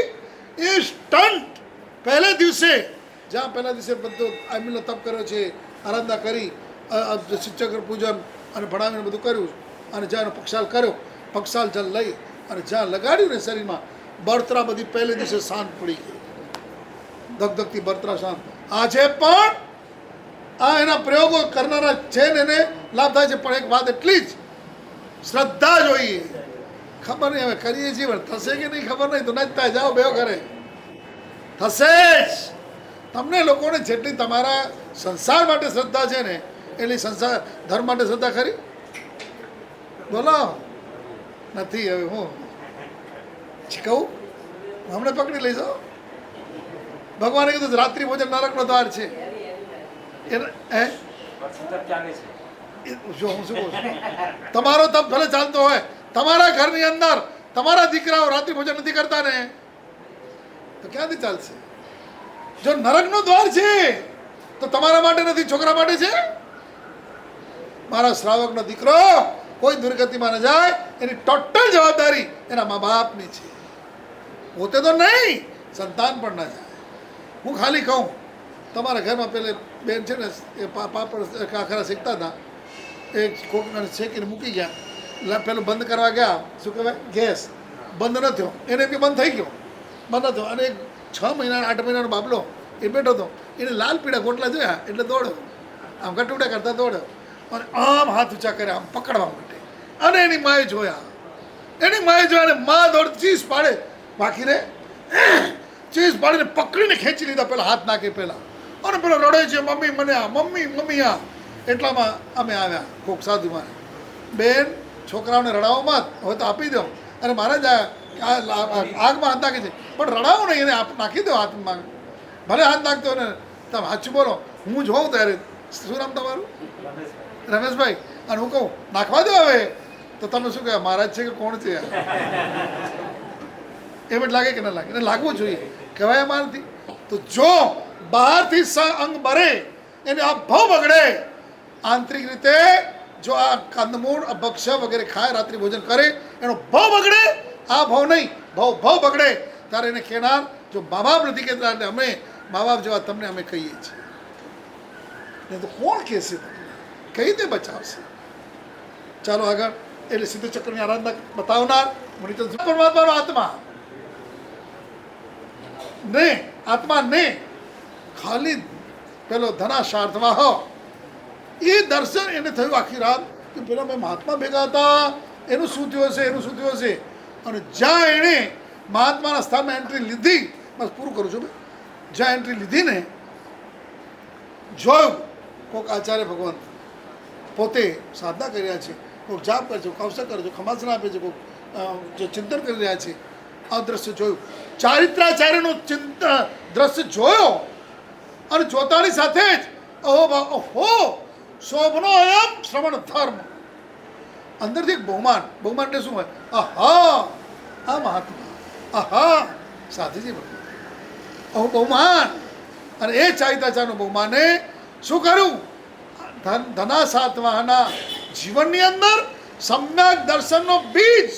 Speaker 2: એ સ્ટન્ટ પહેલે દિવસે, જ્યાં પહેલા દિવસે બધો આમીનો તપ કર્યો છે, આરાધના કરી, સિદ્ધચક્ર પૂજન અને ભણાવીને બધું કર્યું, અને જ્યાં પક્ષાલ કર્યો, પક્ષાલ જલ લઈ અને જ્યાં લગાડ્યું ને શરીરમાં, બળતરા બધી પહેલે દિવસે શાંત પડી ગઈ. ધગધગતી બળતરા શાંત. આજે પણ આ એના પ્રયોગો કરનારા છે ને એને લાભ થાય છે. પણ એક વાત એટલી જ, શ્રદ્ધા જોઈએ. ખબર નહીં હવે કરીએ છીએ, પણ થશે કે નહીં ખબર નહીં. તો ન જ થાય, જાઓ બેઓ કરે, થશે જ. તમને લોકોને જેટલી તમારા સંસાર માટે શ્રદ્ધા છે ને, એટલી સંસાર ધર્મ માટે શ્રદ્ધા ખરી? બોલો. નથી. હવે હું કહું, હમણાં પકડી લઈશ. ભગવાને કીધું રાત્રિ ભોજન નરકનો દ્વાર છે. જો હું શું કહું છું, તમારો તપ ભલે ચાલતો હોય, તમારા ઘરની અંદર તમારા દીકરાઓ રાત્રિ ભોજન નથી કરતા ને, તો ક્યાંથી ચાલશે? જો નરકનો દ્વાર છે તો તમારા માટે નથી, છોકરા માટે છે. મારા શ્રાવકનો દીકરો કોઈ દુર્ગતિમાં ન જાય એની ટોટલ જવાબદારી એના મા બાપની છે, પોતે તો નહીં, સંતાન પણ ના જાય. હું ખાલી કહું, તમારા ઘરમાં પેલે બેન છે ને એ પાપડ ખાખરા શેકતા હતા, એ કોકને શેકીને મૂકી ગયા, પેલું બંધ કરવા ગયા, શું કહેવાય, ગેસ બંધ ન થયો, એને બી બંધ થઈ ગયો, બંધ ન થયો. અને એક 6 મહિના 8 મહિનાનો બાબલો એ બેઠો હતો, એને લાલ પીળા ગોટલા જોયા એટલે દોડ્યો, આમ ગટુડા કરતા દોડ્યો અને આમ હાથ ઊંચા કર્યા, આમ પકડવા માટે. અને એની માએ જોયા, અને મા દોડ ચીસ પાડે, બાકી રે ચીસ પાડીને પકડીને ખેંચી લીધા, પેલા હાથ નાખે પહેલાં, અને પેલો રડે છે, મમ્મી મને આ, મમ્મી આ. એટલામાં અમે આવ્યા કોક સાધુમાં, બેન છોકરાઓને રડાવો મત, હવે તો આપી દો. અને મારે જ આગમાં હાથ નાખે છે, પણ રડાવો નહીં, એને નાખી દો હાથમાં, ભલે હાથ નાખતો ને. તમે સાચું બોલો, હું જોઉં ત્યારે. શું નામ તમારું? રમેશભાઈ. અને હું કહું નાખવા દો હવે, તો તમે શું કહે, મહારાજ છે કે કોણ છે? એમ જ લાગે કે ન લાગે? એને લાગવું જોઈએ, કહેવાય અમારાથી. તો જો બહારથી અંગ બરે એને આ ભાવ બગડે, આંતરિક રીતે જો આ કંદમૂળ ભક્ષ્ય વગેરે ખાય, રાત્રિ ભોજન કરે, એનો ભાવ બગડે. આ ભાવ નહીં, ભાવ બગડે ત્યારે એને કહેનાર જો મા બાપ નથી કહેતા, એટલે અમે મા બાપ જેવા તમને અમે કહીએ છીએ. નહીં તો કોણ કહેશે તમને, કઈ રીતે બચાવશે? ચાલો આગળ. એટલે સિદ્ધ ચક્રની આરાધના બતાવનાર પરમાત્માનો આત્મા ને, આત્મા ને ખાલી પેલો ધનાશાર્થવાહ એ દર્શન એને થયું આખી રાત કે પેલા મેં મહાત્મા ભેગા હતા, એનું શું થયું હશે, એનું શું થયું હશે. અને જ્યાં એણે મહાત્માના સ્થાનમાં એન્ટ્રી લીધી, બસ પૂરું કરું છું ભાઈ, જ્યાં એન્ટ્રી લીધી ને, જોયું કોઈક આચાર્ય ભગવાન પોતે સાધના કરી રહ્યા છે, કોઈક જાપ કરે છે, કોઈક અવસર કરે છે, ખમાસના આપે છે, કોઈક જે ચિંતન કરી રહ્યા છે. આ દ્રશ્ય જોયું, ચારિત્રાચાર્યનું દ્રશ્ય જોયો, અને જોતાની સાથે જ ઓહો શોભનો અયમ શ્રવણ ધર્મ, અંદરથી એક બહુમાન એટલે શું હોય, આહા આ મહાત્મા, આહા સાધુજી ભગવાન, બહુમાન. અને એ ચારિત્રાચાર્યનું બહુમાને શું કર્યું, ધનાસાત્વાના જીવનની અંદર સમ્યક દર્શનનો બીજ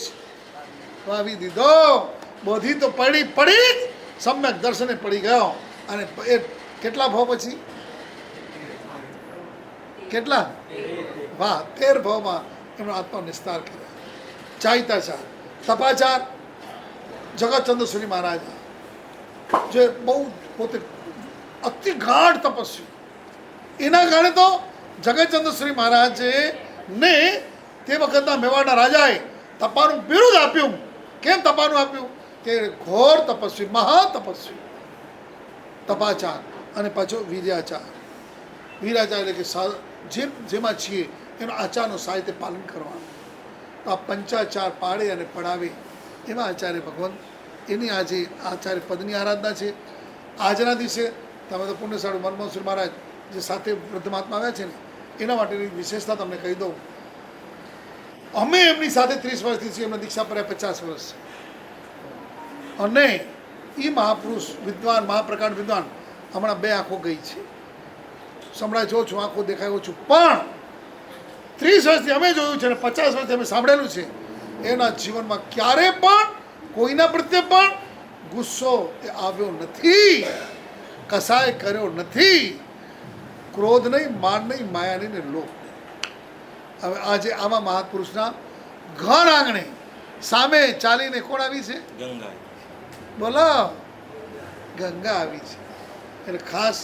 Speaker 2: વાવી દીધો. બોધી તો પડી જ, સમ્યક દર્શને પડી ગયો. અને એ કેટલા ભાવ પછી, કેટલા? વાહ, 13 ભાવમાં એમનો આત્મા નિસ્તાર કર્યો. ચારિત્રાચાર, તપાચાર, જગતચંદ્ર સૂરી મહારાજ, જે બહુ પોતે અતિ ગાઢ તપસ્વી, એના કારણે તો જગતચંદ્ર શ્રી મહારાજે ને તે વખતના મેવાડના રાજાએ તપાનું બિરુદ આપ્યું. કેમ તપાનું આપ્યું? કે ઘોર તપસ્વી, મહાતપસ્વી, તપાચાર. અને પાછો વીર્યાચાર. વીરાચાર એટલે કે જેમાં છીએ એનો આચારનું સાહિત્ય પાલન કરવાનું. તો આ પંચાચાર પાડે અને પડાવે એવા આચાર્ય ભગવાન, એની આજે આચાર્ય પદની આરાધના છે. આજના દિવસે તમે તો પુણ્યશાળી મનમોહનસિંહ મહારાજ જે સાથે વૃદ્ધ મહાત્મા આવ્યા છે ને, એના માટેની વિશેષતા તમને કહી દઉં. અમે એમની સાથે 30 વર્ષથી છીએ, એમને દીક્ષા પડ્યા 50 વર્ષ. અને એ મહાપુરુષ વિદ્વાન, મહાપ્રકાંડ વિદ્વાન, હમણાં 2 આંખો ગઈ છે, સંભળાય જો છું, આંખો દેખાયો છું. પણ 30 વર્ષથી અમે જોયું છે ને 50 વર્ષથી અમે સાંભળેલું છે, એના જીવનમાં ક્યારે પણ કોઈના પ્રત્યે પણ ગુસ્સો એ આવ્યો નથી, કસાય કર્યો નથી. ક્રોધ નહીં, માન નહીં, માયા નહીં ને લોભ નહીં. હવે આજે આવા મહાપુરુષના ઘર આંગણે સામે ચાલીને કોણ આવી છે?
Speaker 1: ગંગા.
Speaker 2: બોલો, ગંગા આવી છે. એટલે ખાસ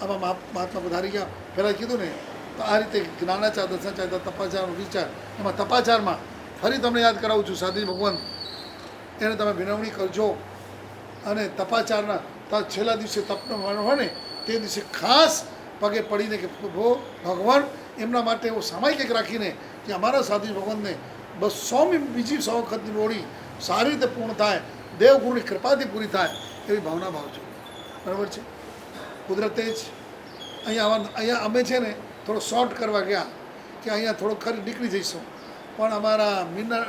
Speaker 2: આમાં મહાત્મા પધારી ગયા. પહેલાં કીધું ને તો આ રીતે જ્ઞાનાચાર, દર્શનાચાર, તપાચારનો વિચાર. એમાં તપાચારમાં ફરી તમને યાદ કરાવું છું, સાધુજી ભગવાન એને તમે વિનવણી કરજો. અને તપાચારના છેલ્લા દિવસે તપનો હોય ને તે દિવસે ખાસ પગે પડીને કે ભગવાન એમના માટે એવો સામાયિક એક રાખીને કે અમારા સાથી ભગવાનને 200મી બીજી 100 વખતની હોળી સારી રીતે પૂર્ણ થાય, દેવગુરુની કૃપાથી પૂરી થાય એવી ભાવના ભાવજો. બરાબર છે. કુદરતે જ અહીંયા અમે છે ને થોડો શોર્ટ કરવા ગયા કે અહીંયા થોડો ખરી નીકળી જઈશું, પણ અમારા મીનર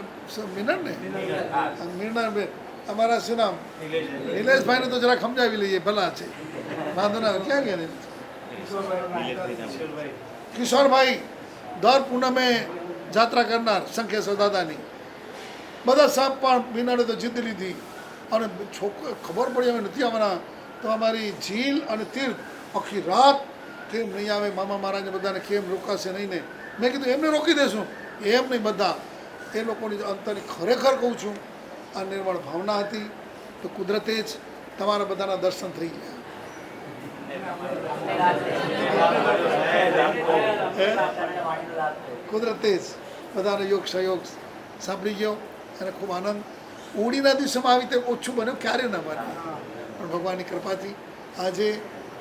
Speaker 2: અમારા શું નામ નિલેશભાઈને તો જરા સમજાવી લઈએ, ભલા છે, વાંધો ના આવે. ક્યાં ગયા કિશોરભાઈ દર પૂનમે જાત્રા કરનાર શંખેશ્વર દાદાની, બધા સાહેબ પણ મીનાને તો જીતી લીધી. અને ખબર પડી અમે નથી આવવાના તો અમારી ઝીલ અને તીર્થ આખી રાત કેમ નહીં આવે, મામા મહારાજને બધાને કેમ રોકાશે નહીં ને. મેં કીધું એમને રોકી દેશું, એમ નહીં, બધા એ લોકોની અંતરની ખરેખર કહું છું આ નિર્મળ ભાવના હતી. તો કુદરતે જ તમારા બધાના દર્શન થઈ ગયા. કુદરતે જ બધાનો યોગ સહયોગ સાંભળી ગયો અને ખૂબ આનંદ. હોળીના દિવસોમાં આવી રીતે ઓછું બન્યું, ક્યારે ન બને, પણ ભગવાનની કૃપાથી આજે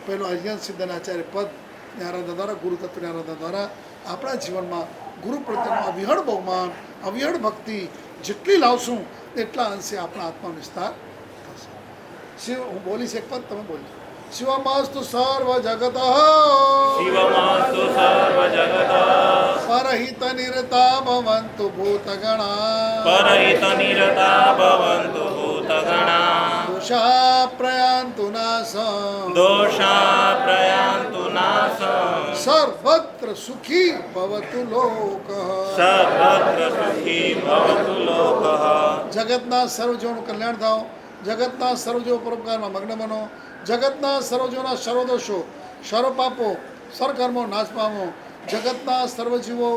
Speaker 2: પહેલો અજ્ઞાન સિદ્ધના આચાર્ય પદની આરાધના દ્વારા, ગુરુ તત્વની આરાધના દ્વારા આપણા જીવનમાં ગુરુ પ્રત્યેનું અવિહળ બહુમાન, અવિહળ ભક્તિ જેટલી લાવશું એટલા અંશે આપણા આત્માનો વિસ્તાર થશે. શિવ, હું બોલીશ એક પદ, તમે બોલજો. શિવમાસ્તુ સર્વ જગત
Speaker 1: શિવમાસ્તુ સર્વ જગત
Speaker 2: પરહિત નિરતા ભવંતુ ભૂતગણા
Speaker 1: પરહિત નિરતા ભવન્તુ ભૂતગણા
Speaker 2: દોષા પ્રયાન્તુ નાશમ
Speaker 1: દોષા પ્રયાન્તુ નાશમ
Speaker 2: સર્વત્ર સુખી ભવતુ લોક
Speaker 1: સર્વત્ર સુખી ભવતુ લોકઃ.
Speaker 2: જગતના સર્વજીવોનું કલ્યાણ થાવ, જગતના સર્વજીવો પરોપકારમાં મગ્ન બનો, જગતના સર્વજીવોના સર્વદોષો, સર્વપાપો, સર્વકર્મો નાશ પામો, જગતના સર્વજીવો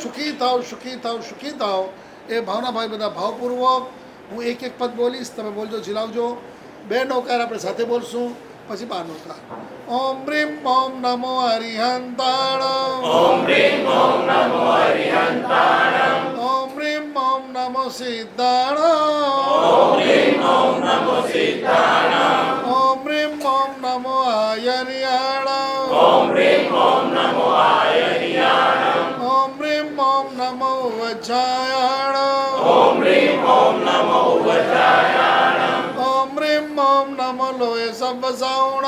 Speaker 2: સુખી થાવ, સુખી થાવ, સુખી થાવ. એ ભાવના ભાઈ બધા ભાવપૂર્વક હું એક એક પદ બોલીશ, તમે બોલજો, ઝીલાવજો. 2 નોકાર આપણે સાથે બોલશું, પછી 12 નોકાર. ઓમ રીમ ઓમ નમો હરિહંતાણ
Speaker 1: ઓમ રીમ ઓમ નમો હરિહંતાણં
Speaker 2: ઓમ રીમ ઓમ નમો સિદ્ધાણ
Speaker 1: ઓમ રીમ ઓમ નમો સિદ્ધાણં
Speaker 2: ઓમ રીમ ઓમ નમો આયર્યાણ
Speaker 1: ઓમ રીમ ઓમ નમો આયર્યાણં
Speaker 2: ઓમ રીમ ઓમ નમો વજ્રાયાણ
Speaker 1: ઓમ રીમ ઓમ નમો વજ્રાયાણં
Speaker 2: ઓમ રીમ ઓમ નમો લોય સબ્બસાવણ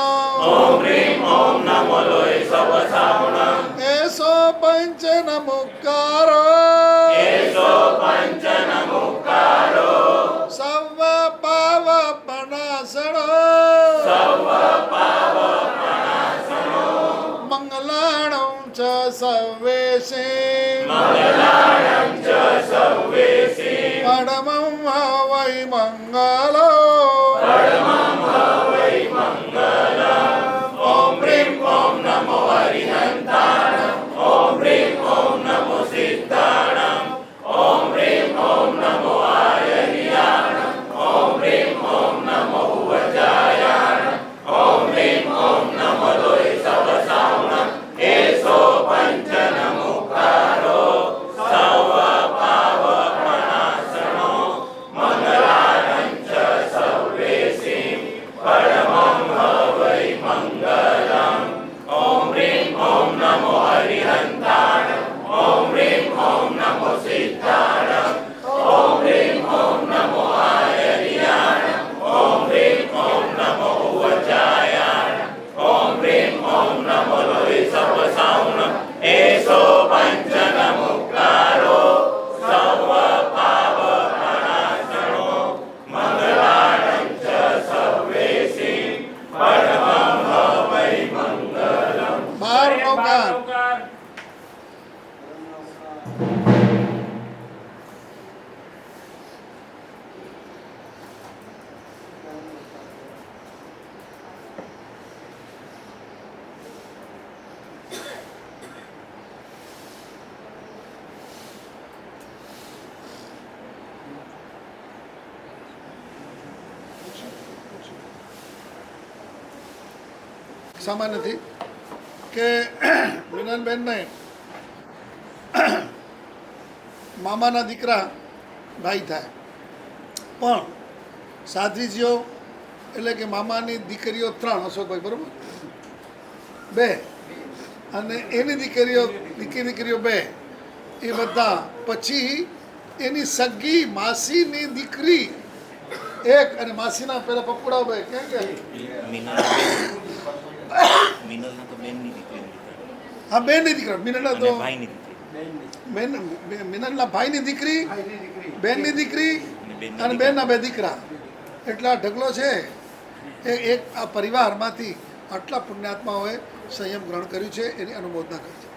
Speaker 1: ઓમ રીમ ઓમ નમો લોય સવસાવણં
Speaker 2: એસો પંચ નમુકાર
Speaker 1: એસો પંચ નમુકારો
Speaker 2: સર્વ પાવ પનાસણ
Speaker 1: સર્વ પાવપનાશનો
Speaker 2: મંગલાણં ચ સર્વેશે
Speaker 1: મંગલાણં ચ સર્વેશે
Speaker 2: પરમં વૈ મંગલો
Speaker 1: પરમં વૈ મંગલम् ઓમ રીમ ઓમ નમો હરિહંતાણં ઓમ રીમ ઓમ નમો સિદ્ધાણં ઓમ રીમ ઓમ નમો આયર્યાણં ઓમ રીમ ઓમ નમો વજ્રાયાણં ઓમ રીમ ઓમ નમો લોય સવસાવણં એસો પંચ નમુકારો સર્વ પાવપનાશનો મંગલાણં ચ સર્વેશિ પરમં વૈ મંગલम् ઓમ રીમ ઓમ નમો હરિહંતાણં ઓમ રીમ ઓમ નમો સિદ્ધાણં ઓમ રીમ ઓમ નમો આયર્યાણં ઓમ રીમ ઓમ નમો વજ્રાયાણં ઓમ રીમ ઓમ નમો લોય સવસાવણં એસો પંચ નમુકારો સર્વ પાવપનાશનો મંગલાણં ચ સર્વેશિ પરમં વૈ મંગલम्
Speaker 2: 12 નોકાર. સામાન્યથી કે મિનલબેનને મામાના દીકરા ભાઈ થાય, પણ સાધ્વીજીઓ એટલે કે મામાની દીકરીઓ 3, અશોકભાઈ બરાબર, 2 અને એની દીકરીઓ બે એ બધા, પછી એની સગી માસીની દીકરી એક, અને માસીના પેલા પપ્પુડા બે કેમ કે
Speaker 1: મિનલના તો બેનની દીકરી
Speaker 2: હા બેનની દીકરી, મિનલના તો
Speaker 1: ભાઈની દીકરી
Speaker 2: બેન, મિનલના ભાઈની દીકરી, બેનની દીકરી
Speaker 1: બેનની
Speaker 2: અને બેનના બે દીકરા. એટલા ઢગલો છે. એક આ પરિવારમાંથી આટલા પુણ્યાત્માઓએ સંયમ ગ્રહણ કર્યું છે, એની અનુમોદના કરી છે.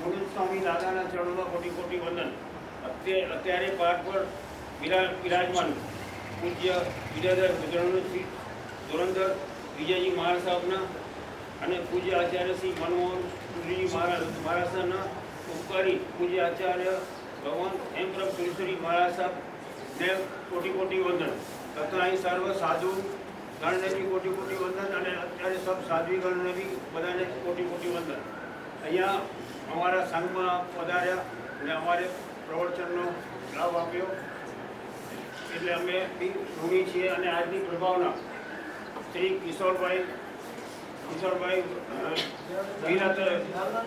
Speaker 3: મુરુડ સ્વામી દાદાના ચરણોમાં કોટી કોટી વંદન. અત્યારે પાઠ પર બિરાજમાન પૂજ્ય વિદ્યાધર ગુજરાતથી ધોરણધર વિજયજી મહારાજ સાહેબના અને પૂજ્ય આચાર્ય શ્રી મનમોહન સુરજી મહારાજના ઉપકારી પૂજ્ય આચાર્ય ભગવાન હેમપ્રભ સુરેશ્વરી મહારાજ સાહેબને કોટી કોટી વંદન તથા અહીં સર્વ સાધુ ગણને બી કોટી કોટી વંદન અને અત્યારે સબ સાધ્વી ગણને બી બધાને કોટી કોટી વંદન. અહીંયા અમારા સંઘમાં પધાર્યા અને અમારે પ્રવચનનો લાભ આપ્યો એટલે અમે બી ઋણી છીએ. અને આજની પ્રભાવના શ્રી કિશોરભાઈ વીરા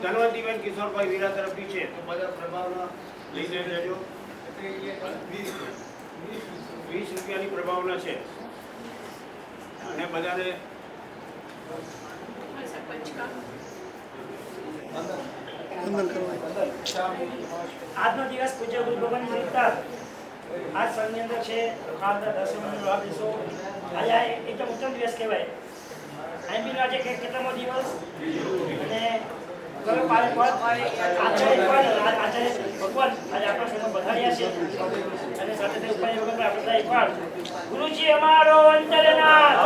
Speaker 3: ધનવંતીબેન કિશોરભાઈ વીરા તરફથી છે, તો બધા પ્રભાવના લઈને લેજો. 20 રૂપિયાની પ્રભાવના છે અને બધાને
Speaker 2: વંદન કરવા.
Speaker 4: આજનો દિવસ પૂજ્ય ગુરુ ભગવાન મુરીદાસ આજ સંઘની અંદર છે. ખાસદાર દર્શનનો લાભ લેશો. આજે એકદમ ઉત્તમ દિવસ કહેવાય. અહીં બી આજે કેટલામો દિવસ અને આચાર્ય ભગવાન આજે આપણા સંઘમાં પધાર્યા છે અને સાથે ઉપાય વગર આપણે ગુરુજી અમારો અંતરનાથ